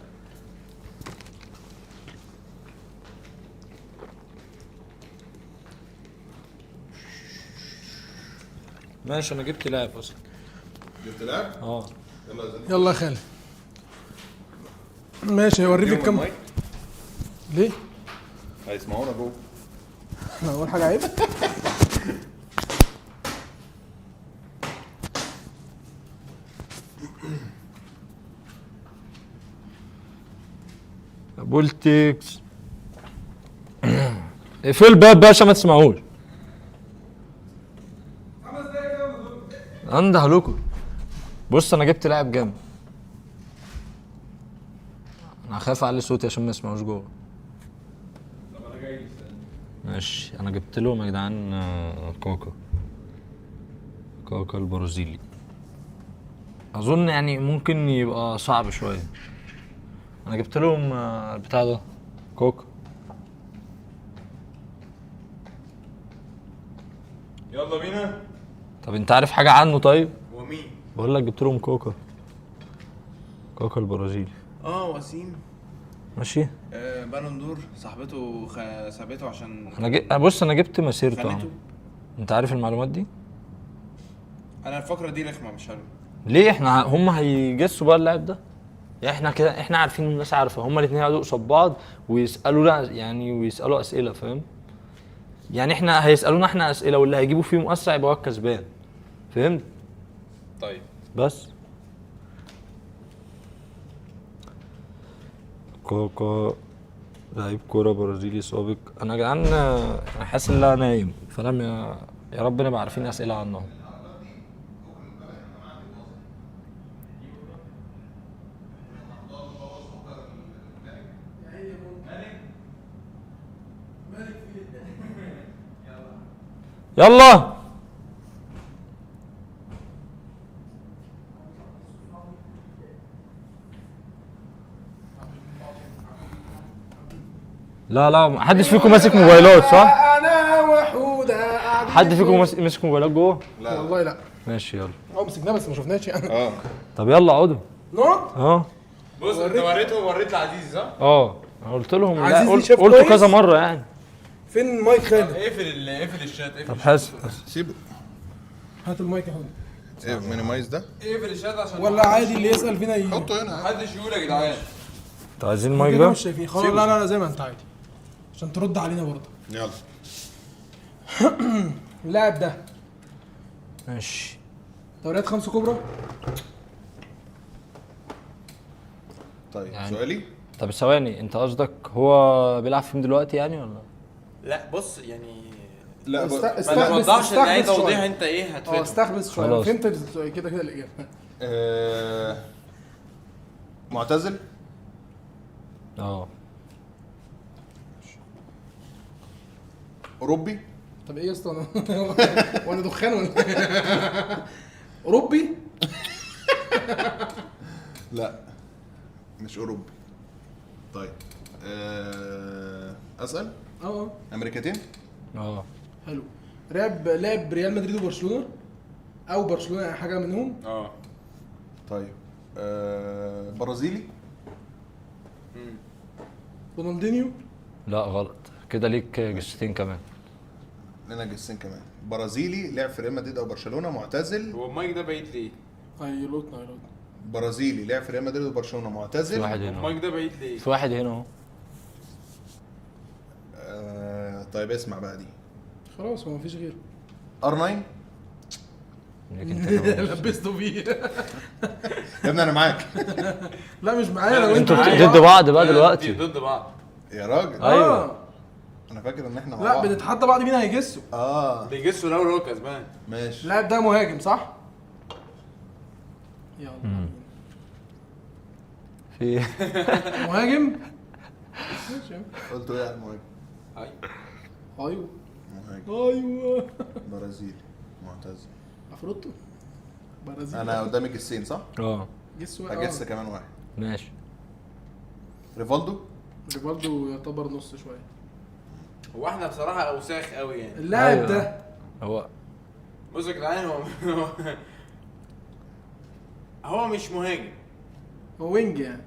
ماشي انا جبت لاعب اصلا. جبت لاعب؟ اه يلا يا زلمه. يلا يا خالد. ماشي هيوريك اديهم الكام. المايك. ليه؟ هيسمعونا جوه. انا اول حاجه عيب. بولتكس. اقفل الباب باشا ما تسمعوش. انده لكم. بص انا جبت لاعب جامد. انا هخاف اعلي صوتي عشان ما يسمعوش جوه. ماشي انا جبت لهم يا جدعان كوكا البرازيلي. اظن يعني ممكن يبقى صعب شويه. انا جبت لهم البتاع ده كوكا. يلا بينا. طب انت عارف حاجه عنه طيب؟ ومين؟ بقول لك جبت لهم كوكا البرازيلي. وسيم. ماشي. بالون دور صاحبته سابته عشان بص انا جبت مسيرته يا عم. خانته. انت عارف المعلومات دي؟ انا الفقره دي رخمه مش حلوه. ليه هم هيجسوا بقى اللاعب ده؟ يعني احنا كده احنا عارفين الناس عارفه، هما الاثنين يقعدوا قصاد بعض ويسالوا لا يعني ويسالوا اسئله فاهم؟ يعني احنا هيسالونا احنا اسئله واللي هيجيبوا فيهم اسرع يبقى هو الكسبان. فهمت؟ طيب بس كوكا لعيب كوره برازيلي سابق. انا يا جدعان انا حاسس ان انا نايم فنام يا رب نبقى عارفين اسئله عنه. يلا لا محدش فيكم ماسك موبايلات صح؟ انا وحوده حد فيكم ماسك موبايلات جوه؟ لا والله لا. ماشي يلا. مسكناه بس ما شفناش يعني. طب يلا اقعدوا. نقعد. بص انت وريت لعزيز صح؟ انا قلت لهم لا عزيز ليه شاف قلته كويس؟ كذا مره يعني. فين المايك خالد؟ اقفل الشات طب حاسب سيبه. هات المايك يا حوده. ايه مينيمايز ده؟ اقفل الشات عشان ولا عادي اللي يسال فينا حطه هنا. محدش يقول يا جدعان. انتوا عايزين المايك كده ده؟ مش شايفين خلاص. لا زي ما انت عادي عشان ترد علينا برضه. يلا. اللاعب ده ماشي. دوريات 5 كبرى. طيب يعني- سؤالي. طب ثواني انت قصدك هو بيلعب فيهم دلوقتي يعني ولا؟ لا بص يعني لا ما توضحش ان اي توضيح انت ايه هتفيده. استخبص شويه. خلاص. فهمت كده الاجابه. معتزل. اوروبي. طب ايه يا اسطى وانا دخان ولا اوروبي؟ لا مش اوروبي. طيب اسال. امريكتين. حلو. لعب ريال مدريد وبرشلونه او برشلونه يعني حاجه منهم. طيب برازيلي. رونالدينيو. لا غلط كده ليك جستين كمان. لنا جسين كمان. برازيلي لعب في ريال مدريد او برشلونه معتزل. هو المايك ده بعيد ليه؟ هيلوتنا. برازيلي لعب في ريال مدريد وبرشلونه في معتزل. واحد هنا المايك ده بعيد ليه؟ في واحد هنا اهو. طيب اسمع بقى دي. خلاص هو مفيش غيره. ار9. ليك انت كمان. لبسته فيه. يا ابني انا معاك. لا مش معايا لو انت انتوا ضد بعض بقى دلوقتي. ضد بعض. يا راجل. ايوه. انا فاكر ان احنا مع لا بعض. بنتحدى بعض مين هيجسوا. بيجسوا الاول هو كسبان. ماشي. اللاعب ده مهاجم صح؟ يلا. في مهاجم. قلت ايه يا المهاجم؟ ايوه مهاجم ايوه. برازيلي معتزل. افروتو. برازيل. انا قدامي جسين صح؟ جس واحد هجس كمان واحد. ماشي. ريفالدو. ريفالدو يعتبر نص شويه. هو احنا بصراحه اوساخ قوي يعني. اللاعب أيوة. ده هو بصوا يا جدعان هو مش مهاجم. هو وينج يعني.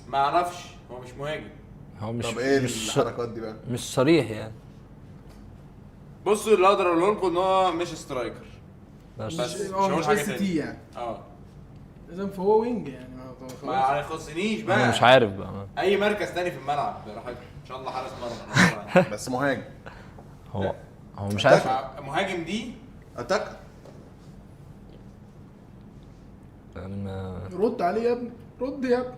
ما اعرفش، هو مش مهاجم. هو مش طب ايه مش الحركات دي بقى؟ مش صريح يعني. بصوا اللي اقدر اقوله لكم ان هو مش سترايكر. بس بس هو مش مش حاجة اس تانية. تي يعني. اه اذا فهو وينج يعني ما يخصنيش بقى. انا مش عارف بقى. اي مركز تاني في الملعب براحتك ان شاء الله، حارس مرمى. بس مهاجم. هو مش عارف. مهاجم دي اتاك. رد عليه يا ابني، رد يا ابني،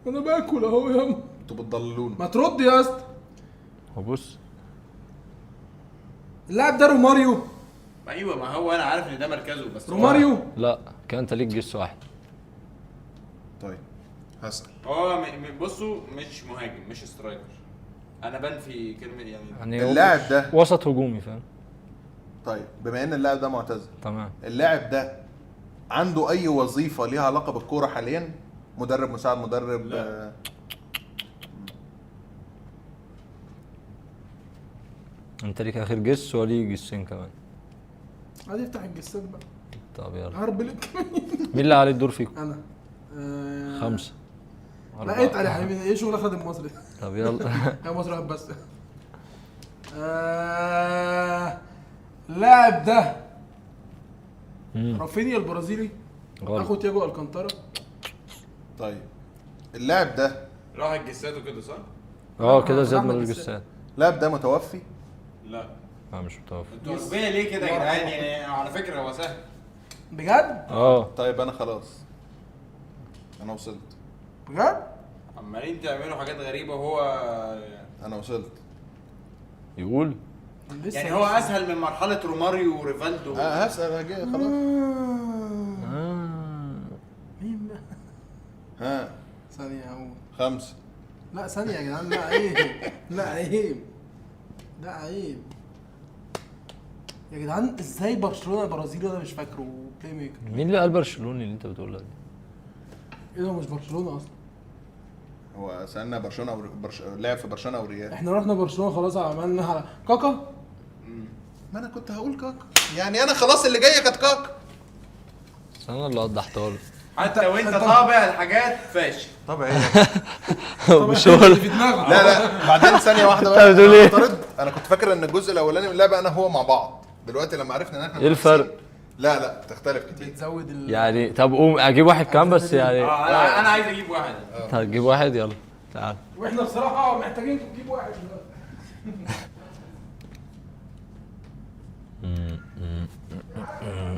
انا باكل اهو يا ابني. انتوا بتضللونا. ما ترد يا اسطى. هو بص اللاعب ده روماريو. ايوه، ما هو انا عارف ان ده مركزه بس روماريو. لا كان انت ليك جس واحد. طيب هسأل. هو بصوا مش مهاجم، مش سترايكر. انا بنفي كلمه يعني هو اللاعب ده وسط هجومي فاهم. طيب بما ان اللاعب ده معتزل، تمام. اللاعب ده عنده اي وظيفه ليها علاقه بالكوره حاليا؟ مدرب، مساعد مدرب؟ لا. انت ليك اخر جس وليه جسين كمان. عادي افتح الجسات بقى. طب يلا. هربلك. مين اللي عليه الدور فيكم؟ انا 5. لا اتقل يا حبيبي، ايه شغل خادم مصري؟ طب يلا. يا مصري واحد بس. اللاعب ده رافينيا البرازيلي. غلط. اخو تياجو الكانتارا. طيب اللاعب ده راح الجسات وكده صح؟ كده زاد أحمد ملوش السيد. جسات. اللاعب ده متوفي؟ لا. مش متوفى. انتوا اغبياء ليه كده يا جدعان؟ يعني على فكره هو سهل. بجد؟ طيب انا خلاص، انا وصلت. بجد؟ عمالين تعملوا حاجات غريبه وهو انا وصلت. يقول يعني هو اسهل من مرحله روماريو وريفالدو. هسأل هجي خلاص. مين ده؟ ها ثانية اهو. 5. لا ثانية يا جدعان، لا عيب. لا عيب. لا عيب. يا جدعان ازاي برشلونة برازيلي وانا مش فاكره بلاي ميكر؟ مين اللي قال برشلوني اللي انت بتقولها دي؟ ايه ده مش برشلونة اصلا؟ هو سألنا برشلونه او لعب في برشلونه او ريال. احنا رحنا برشلونة خلاص، عملنا على كاكا. ما انا كنت هقول كاكا، يعني انا خلاص اللي جايه كانت كاكا. بس انا اللي وضحتها له. حتى وانت طابع الحاجات فاشل. طب ايه؟ مش هو اللي في دماغك. لا بعدين ثانيه واحده بقى. انت بتقول ايه؟ أعترض. انا كنت فاكر ان الجزء الاولاني من اللعبه انا هو مع بعض، دلوقتي لما عرفنا ان احنا ايه الفرق؟ لا تختلف كتير. بتزود يعني طب قوم اجيب واحد كمان بس يعني. انا عايز اجيب واحد. طب جيب واحد يلا تعال. واحنا بصراحة محتاجين تجيب واحد دلوقتي.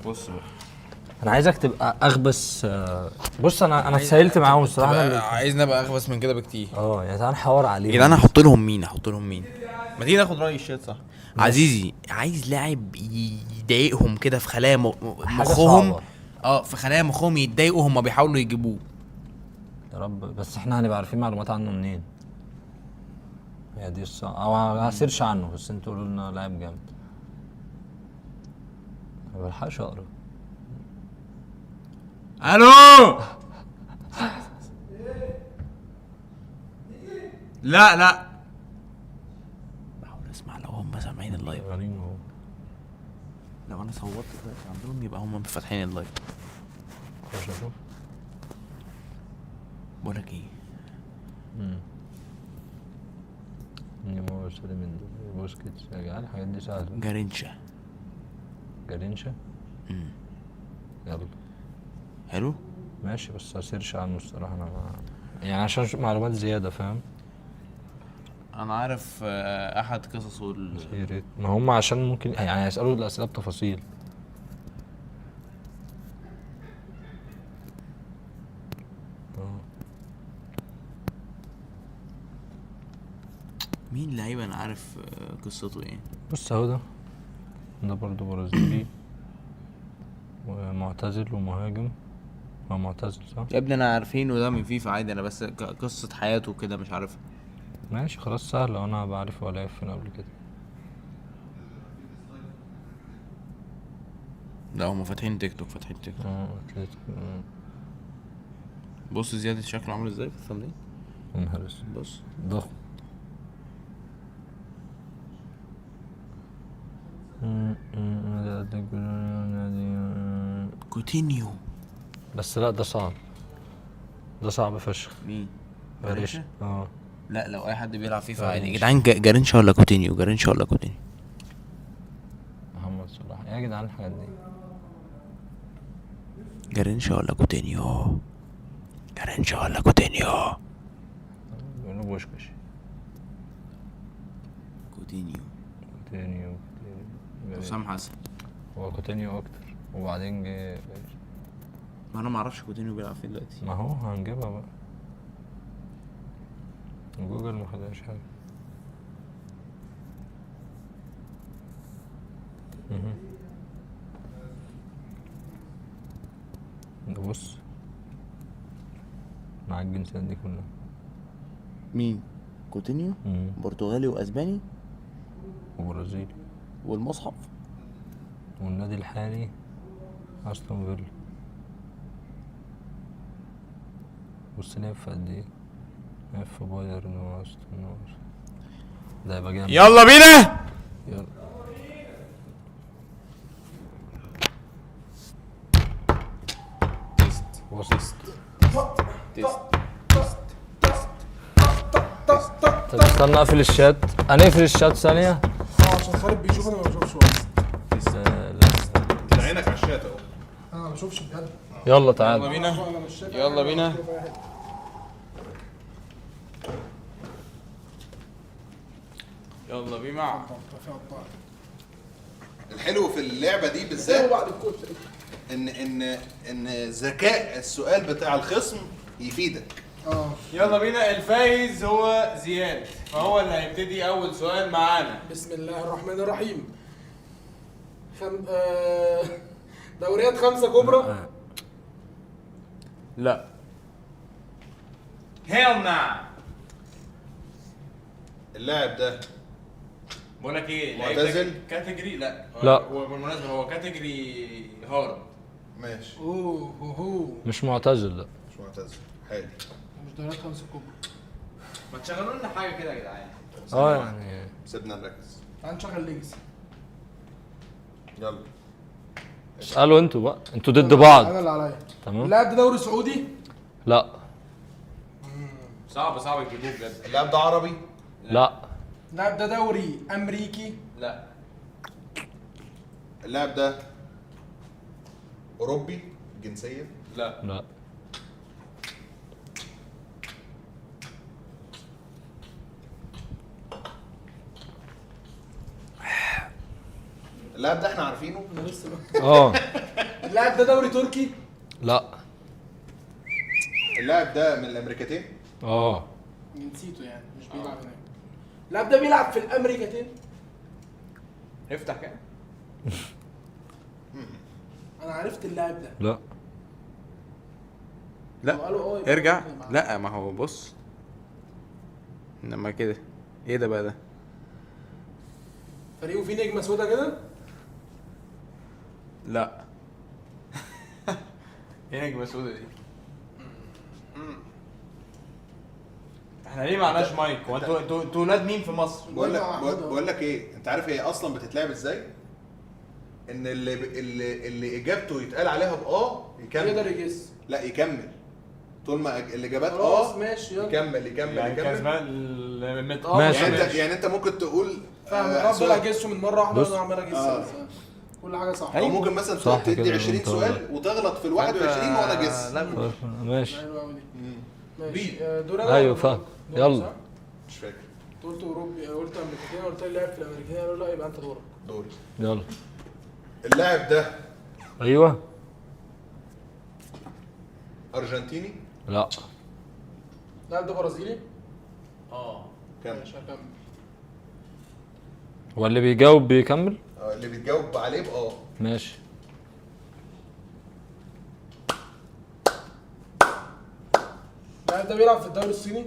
بص انا عايزك تبقى اغبس. بص انا اتسهلت معاهم الصراحه. عايزني ابقى اخبث من كده بكتير. يعني تعال نحور عليه. يا جدعان احط لهم مين؟ ما تيجي ناخد راي الشات صح؟ عزيزي عايز لاعب يضايقهم كده في خلايا مخهم. في خلايا مخهم يتضايقوا هم بيحاولوا يجيبوه. يا رب بس احنا هنبقى عارفين معلومات عنه منين؟ هي دي الصعبة. او هسيرش عنه بس انتوا قولوا لنا لاعب جامد. ما بلحقش اقرا. الو لا بحاول اسمع لو هم سامعين اللايف. غريب اهو. لو انا صوتت دلوقتي عندهم يبقى هم فاتحين اللايف. خش اشوف. بقولك ايه؟ نيمار سليمان بوسكيتس يا جدعان الحاجات دي سهله. جارينشا. يلا حلو. ماشي بس هسيرش عنه الصراحه. انا يعني عشان معلومات زياده فاهم. انا عارف احد قصصه يا ريت. ما هم عشان ممكن يعني هيسالوا الاسئله بتفاصيل. مين لعيبه انا عارف قصته ايه. بص اهو ده برضه برازيلي ومعتزل ومهاجم. هو معتزل صح؟ يا ابني انا عارفينه ده من فيفا عادي، انا بس قصه حياته كده مش عارفها. ماشي خلاص سهل. انا بعرفه ولا فين قبل كده. لا هم فاتحين تيك توك. اتلتيكو. بص زياد شكله عامل ازاي في الثمنين. يا نهار اسود بص ضخم. كوتينيو. بس لا ده صعب، ده صعب فشخ. مين؟ جاريشا لا لو اي حد بيلعب فيفا عادي يا جدعان. جارينشا ولا كوتينيو؟ جارينشا ولا كوتينيو؟ محمد صلاح. يا جدعان الحاجات دي جارينشا ولا كوتينيو؟ جارينشا ولا كوتينيو؟ بيقولوا بوشكش. كوتينيو. كوتينيو. حسام حسن. هو كوتينيو اكتر وبعدين جه. ما انا ما اعرفش كوتينيو بيلعب فين دلوقتي. ما هو هنجيبها بقى، جوجل ما خدهاش حاجه. بص مع الجنسيات دي كلها. مين؟ كوتينيو. برتغالي واسباني وبرازيلي والمصحف. والنادي الحالي استون فيلا. بص لعب في قد ايه؟ لعب في بايرن واستون. ده يبقى جامد. يلا بينا. يلا وسط. طب استنى اقفل الشات. هنقفل الشات ثانية عشان خالد بيشوف انا ما بشوفش والله. انت عينك على الشات اهو. انا ما بشوفش بجد. يلا تعال. يلا بينا. انا مش شايف يلا حاجة، بينا. مش شايف أي حاجة. يلا بينا. الحلو في اللعبه دي زي بالذات بعد الكوت. ان ذكاء السؤال بتاع الخصم يفيدك. يلا بينا. الفايز هو زياد، فهو اللي هيبتدي اول سؤال معانا. بسم الله الرحمن الرحيم. دوريات 5 كبرى. لا. هيل نعم. اللاعب ده بقول لك ايه، معتزل؟ كاتيجوري. لا لا. هو بالمناسبه هو كاتيجوري هارد. ماشي اوه مش معتزل لا. مش معتزل. حلو. مش دوريات 5 كبرى. ما تشغلوا لنا حاجه كده يا جدعان. يعني سيبنا نركز. تعال نشغل ليجاسي. يلا اسألوا انتوا بقى، انتوا ضد بعض. انا اللي عليا. تمام. اللاعب ده دوري سعودي؟ لا صعب تجيبوه بجد. اللاعب ده عربي؟ لا اللاعب ده دوري امريكي؟ لا. اللاعب ده اوروبي جنسيه؟ لا. لا اللاعب ده احنا عارفينه؟ انا لسه اللاعب ده دوري تركي؟ لا اللاعب ده من الامريكتين؟ نسيته يعني مش بيلعب هناك. اللاعب ده بيلعب في الامريكتين؟ افتح كده. انا عرفت اللاعب ده. لا لو قالوا يبقى ارجع. ممكن معاه. لا ما هو بص انما كده ايه ده بقى ده؟ فريقه فيه نجمه سودا كده؟ لا. ايه نجمه سودا دي؟ احنا ليه معناش مايك؟ هو انتوا ولاد مين في مصر؟ بقول لك ايه، انت عارف هي اصلا بتتلعب ازاي؟ ان اللي اجابته يتقال عليها يكمل. يقدر يجس. لا يكمل طول ما الاجابات خلاص ماشي يلا. يكمل يعني يكمل. كسبان ماشي. يعني انت ممكن تقول فاهم الرب سؤال. دول اجسه من مره واحده بص. وانا عمال اجس. كل حاجه صح. او ممكن مثلا صح تدي كده، 20 انت سؤال وتغلط في ال 21 وانا اجس. ماشي. حلوه قوي دي. ماشي دور انا ايوه ولا فاهم. دورك؟ يلا. صح؟ مش فاكر. قلت اوروبي، قلت امريكتين، قلت لي لاعب في الامريكتين، قالوا لا يبقى انت دورك. دوري. يلا. اللاعب ده ايوه. ارجنتيني؟ لا اللاعب ده برازيلي؟ كمل. ماشي هكمل. هو اللي بيجاوب بيكمل. اللي بيتجاوب عليه ماشي. اللاعب ده بيلعب في الدوري الصيني؟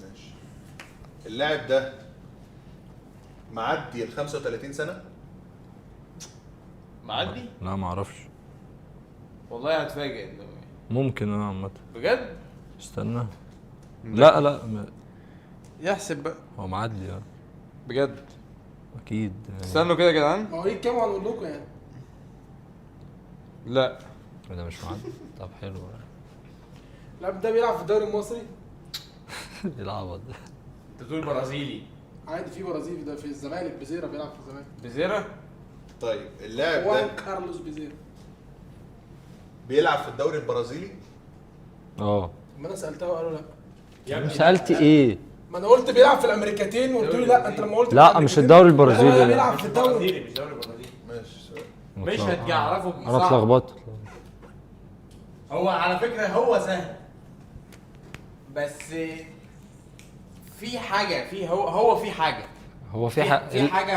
ماشي. اللاعب ده معدي ال 35 سنه؟ معدي؟ لا ما اعرفش. والله هتفاجئ انه ممكن عامة. بجد. استنى. لا يحسب بقى. هو معدي بجد. اكيد استنوا كده يا جدعان. مواليد كام وهنقول لكم يعني. لا ده مش معدي. طب حلو. اللاعب ده بيلعب في الدوري المصري. العبط ده. انت بتقول برازيلي. عادي في برازيلي ده في الزمالك، بيزيرا بيلعب في الزمالك. بزيرة. طيب اللاعب خوان ده كارلوس بيزيرا. بيلعب في الدوري البرازيلي؟ اه ما انا سالتها وقالوا لا. سألت ايه؟ ما انا قلت بيلعب في الامريكتين وقلت له لا. انت لما قلت لا، في مش الأمريكتين، الدوري البرازيلي، لا، لا. بيلعب في الدوري. برازيلي مش دوري برازيلي. ماشي. مش هتعرفه انا صعب. اتلخبطت. هو على فكرة هو سهل. بس في حاجة في هو في حاجة. هو في في حاجة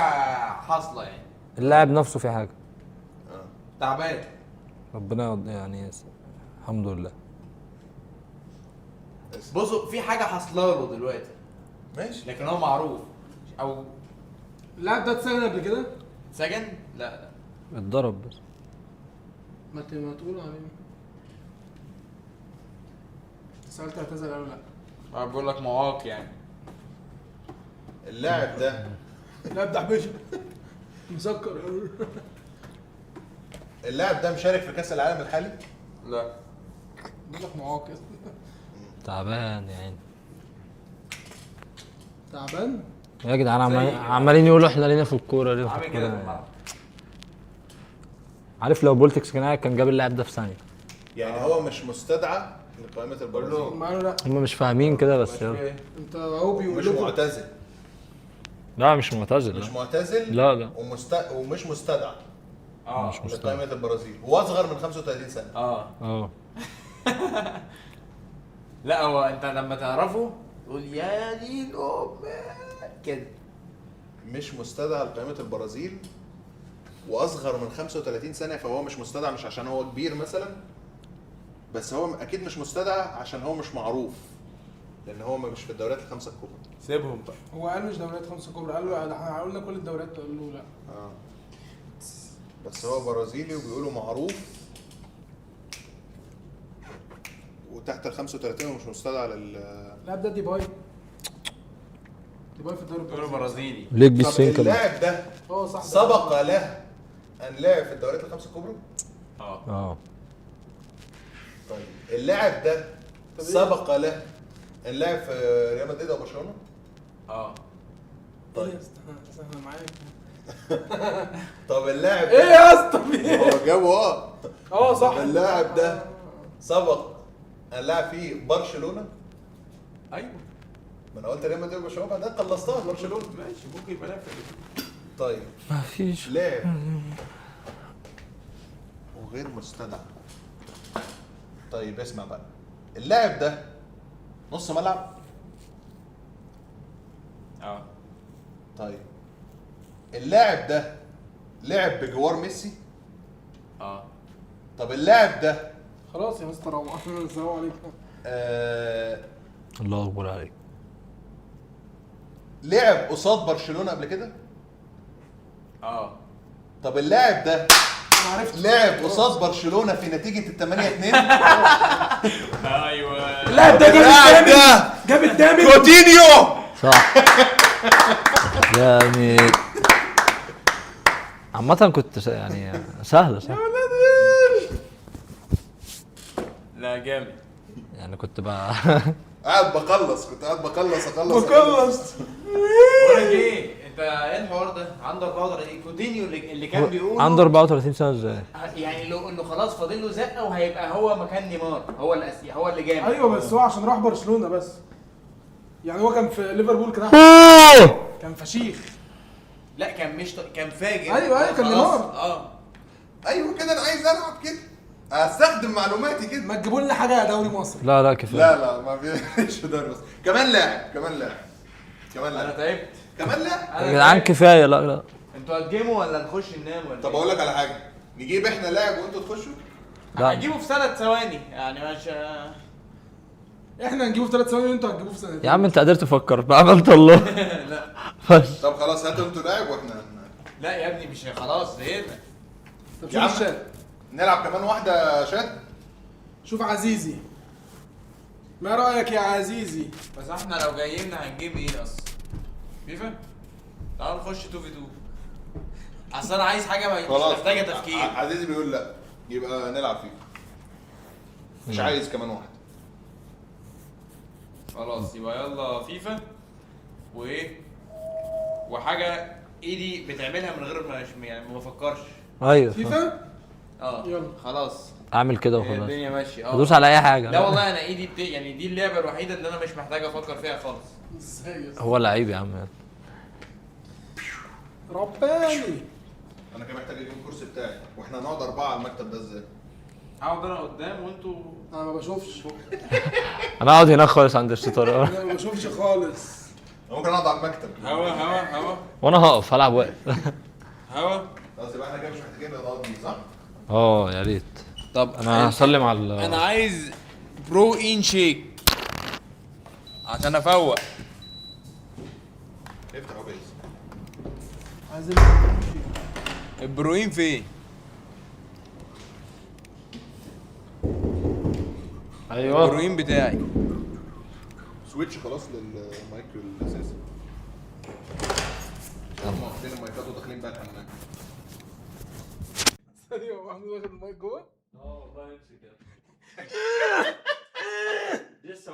حاصلة يعني. اللاعب نفسه في حاجة. تعبان. ربنا يعني الحمد لله. بصوا في حاجة حاصلة له دلوقتي. ماشي. لكن هو معروف. او اللاعب ده اتسجن قبل كده؟ سجن؟ لا. اتضرب بس. ما تقول عليه. سالت اعتزل قالوا لا. ما بقول لك معاق يعني. اللاعب ده اللاعب ده حبيش مسكر. اللاعب ده مشارك في كأس العالم الحالي؟ لا. بيقول لك معاق. تعبان يعني. تعبان. يا جدعان عمالين يقولوا احنا لينا في الكورة لينا في عامل كده في الكورة. الملعب. عارف لو بولتكس كان قاعد كان جاب اللاعب ده في ثانية. يعني هو مش مستدعى لقائمة البرازيل. ما قالوا لا. هم مش فاهمين كده بس يلا. انت اهو بيقول مش لكم. معتزل. لا مش معتزل. مش معتزل. لا. ومش مستدعى مش مستدعى. لقائمة البرازيل واصغر من 35 سنة. اه لا هو انت لما تعرفه تقول يا دين كده. مش مستدعى لقائمة البرازيل واصغر من 35 سنة، فهو مش مستدعى مش عشان هو كبير مثلا، بس هو اكيد مش مستدعى عشان هو مش معروف، لان هو مش في الدوريات الخمسة الكبرى. سيبهم بقى. هو قال مش دوريات خمسة كبرى، قال له احنا قلنا كل الدوريات، قال له لا. بس هو برازيلي وبيقولوا معروف وتحت ال 35 ومش مستدعى اللاعب ده ديباي في الدوري دوري برازيلي. ليك طب بالسين كمان. اللاعب ده صح. سبق له ان لعب في الدوريات الخمسة الكبرى؟ اه طيب اللاعب ده سبق له ان لعب في ريال مدريد او برشلونة؟ طيب استنى معاك. طب اللاعب ايه ده يا اسطى؟ هو جابه صح. اللاعب ده سبق ان لعب في برشلونة؟ ايوه ما انا قلت ريال مدريد وبرشلونة بعدين خلصتها برشلونة. ماشي ممكن يبقى لعب في طيب مفيش. لعب وغير مستدعى. طيب اسمع بقى، اللاعب ده نص ملعب؟ طيب اللاعب ده لعب بجوار ميسي؟ طب اللاعب ده خلاص يا مستر روح. السلام عليكم. الله اكبر عليك. لعب قصاد برشلونة قبل كده؟ طب اللاعب ده لعب قصاد برشلونة في نتيجة ال 8-2؟ ايوه. اللاعب ده جاب الدامج. كوتينيو. صح. يعني عامة كنت يعني سهلة صح؟ لا جامد. يعني كنت بقى قاعد بخلص، كنت قاعد بخلص بقول لك ايه، انت ايه الحوار ده؟ عنده 34 كوتينيو اللي كان بيقول عنده 34 سنة ازاي؟ يعني لو انه خلاص فاضل له زقه وهيبقى هو مكان نيمار، هو الاساسي، هو اللي جامد. ايوه بس هو عشان راح برشلونة بس. يعني هو كان في ليفربول كان فشيخ. لا كان مش كان فاجر. ايوه كان نيمار. ايوه كده انا عايز العب كده، استخدم معلوماتي كده. ما تجيبوا لنا حاجه دوري مصري. لا كفاية. لا ما فيش دوري مصر. كمان لاعب انا تعبت. كمان لاعب. يا جدعان كفاية. لا انتوا هتجيموا ولا نخش ننام ولا؟ طب اقول لك على حاجه، نجيب احنا لاعب وانتوا تخشوا. لا. هنجيبه في 3 ثواني يعني مش احنا هنجيبه في 3 ثواني وانتوا هتجيبوه في سنتين. يا عم انت قدرت تفكر بعملت الله. لا بس طب خلاص هاتوا انتوا لاعب واحنا لا يا ابني مش خلاص زهقنا. طب يا شوف عم. الشات. نلعب كمان واحده يا شاد. شوف عزيزي، ما رايك يا عزيزي؟ بس احنا لو جايين هنجيب ايه اصلا؟ فيفا؟ تعال نخش 2 في 2. اصل انا عايز حاجه مش محتاجه تفكير. عزيزي بيقول لا، يبقى نلعب فيه. مش عايز كمان واحده. خلاص يبقى يلا فيفا وايه وحاجه ايدي بتعملها من غير ما يعني ما بفكرش. ايوه فيفا. اه يلا. خلاص اعمل كده هي وخلاص. الدنيا ماشيه. ادوس على اي حاجه. لا والله انا ايدي يعني دي اللعبه الوحيده اللي انا مش محتاج افكر فيها خالص. ازاي يا اسطى؟ هو لعيب يا عم. رباني. انا كان محتاج اجيب الكرسي بتاعي، واحنا هنقعد 4 على المكتب ده ازاي؟ هقعد انا قدام وانتوا. انا ما بشوفش. انا اقعد هناك خالص عند الستاره. انا ما بشوفش خالص. ممكن اقعد على المكتب. هوا وانا هقف هلعب واقف. هوا. خلاص يبقى احنا كده مش محتاجين الاضاءات دي صح؟ اه يا ريت. طب انا هسلم على انا عايز بروين شيك عشان افوق. افتح وبيز. عايزين البروين فين؟ ايوه البروين بتاعي. سويتش خلاص للمايك الاساسي. هم واخدين المايكات وداخلين بقى الحمام. ثانية، هو محمود واخد المايك جوه؟ اه والله نفسي كده. لسه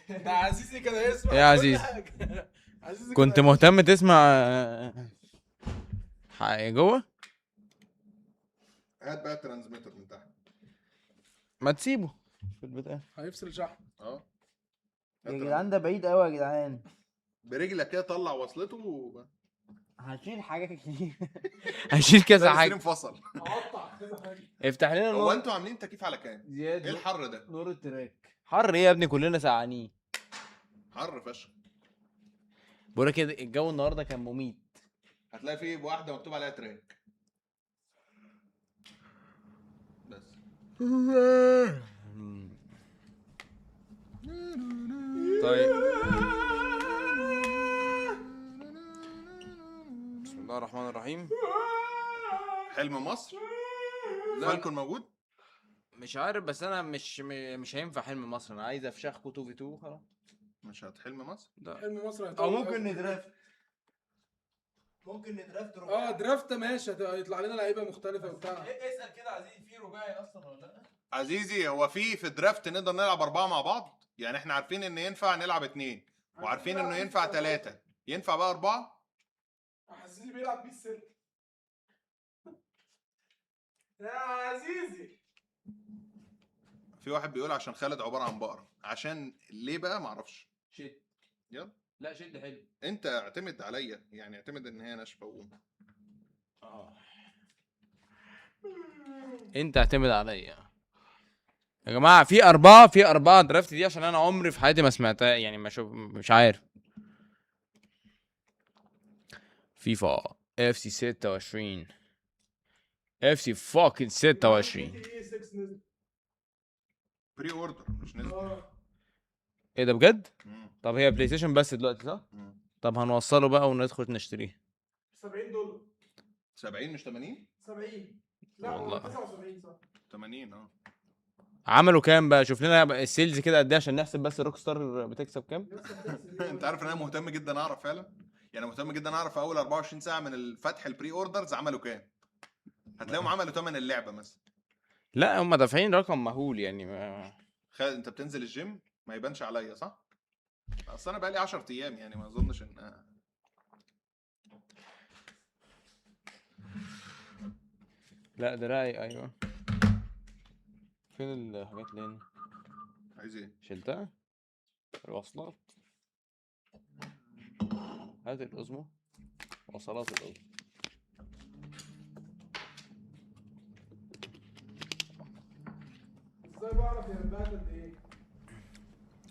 ده عزيزي كان هيسمع إيه يا كل عزيز؟ حاجة. عزيزي كنت كان مهتم تسمع حاجة جوه؟ هات بقى الترانسميتر من تحت. ما تسيبه في البتاع. هيفصل شحن. اه يا جدعان ده بعيد قوي يا جدعان. برجلك كده طلع وصلته هشيل حاجة كتير. هشيل كذا حاجة. فصل. هقطع كذا حاجة. افتح لنا هو نور. انتوا عاملين تكييف على كام؟ زياد ايه الحر ده؟ نور التراك. حر ايه يا ابني، كلنا سقعانين. حر فشخ. بقول لك كده الجو النهارده كان مميت. هتلاقي فيه واحده مكتوب عليها تراك بس. طيب بسم الله الرحمن الرحيم. حلم مصر. لا فالكون موجود. مش عارف بس انا مش هينفع حلم مصر. انا عايز افشخكوا 2 في 2 خلاص. مش هتحلم مصر. ده حلم مصر او هيطول ممكن أوي. ندرافت. ممكن ندرافت اه درافت ماشي، هيطلع لنا لعيبه مختلفه وبتاع. اسال كده عزيز في رباعي اصلا ولا لا؟ عزيزي هو في الدرافت نقدر نلعب 4 مع بعض؟ يعني احنا عارفين ان ينفع نلعب 2 وعارفين انه ينفع 3، ينفع بقى 4؟ عزيزي بيلعب بيه الست. يا عزيزي. في واحد بيقول عشان خالد عباره عن بقره، عشان ليه بقى معرفش. شد. يلا لا شد حلو. انت اعتمد عليا، يعني اعتمد ان هي ناشفه وقوم. انت اعتمد عليا يا جماعه. في اربعه درافت دي عشان انا عمري في حياتي ما سمعتها، يعني ما شوف مش عارف. فيفا اف سي 26 اف سي فاكن 26. بري اوردر مش نزل. ايه ده بجد؟ طب هي بلاي ستيشن بس دلوقتي صح؟ طب هنوصله بقى وندخل نشتريه. $70. 70 مش 80؟ 70. لا والله. والله 79 صح. 80 اه. عملوا كام بقى؟ شوف لنا السيلز كده قد ايه عشان نحسب بس الروك ستار بتكسب كام. انت عارف ان انا مهتم جدا اعرف فعلا، يعني مهتم جدا اعرف في اول 24 ساعه من الفتح البري اوردرز عملوا كام. هتلاقيهم عملوا ثمن اللعبه مثلا. لا هم دافعين رقم مهول يعني ما... خالد انت بتنزل الجيم ما يبانش عليا صح؟ اصل انا بقالي 10 ايام يعني ما اظنش ان لا دراعي ايوه. فين الحاجات اللي هنا؟ عايز ايه؟ شلتها الوصلات. هات الأزمة وصلات الأزمة. ازاي بعرف هي اتباعت قد ايه؟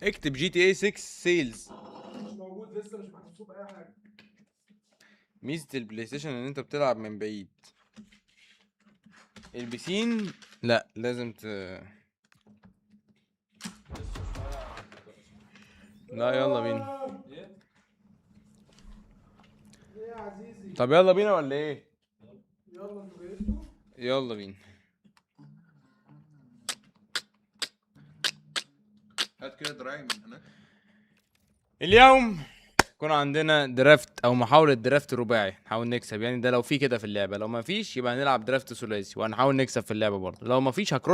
اكتب جي تي اي 6 سيلز. مش موجود لسه، مش محسوب اي حاجه. ميزة البلاي ستيشن ان انت بتلعب من بعيد. البسين لا لازم لا يلا بينا. ايه يا عزيزي؟ طب يلا بينا ولا ايه؟ يلا يلا انتوا جهزتوا؟ يلا بينا. هات كده دراعي من هناك. اليوم يكون عندنا درافت او محاولة درافت رباعي، نحاول نكسب يعني. ده لو في كده في اللعبة، لو ما فيش يبقى هنلعب درافت ثلاثي وهنحاول نكسب في اللعبة برضه. لو ما فيش هكروش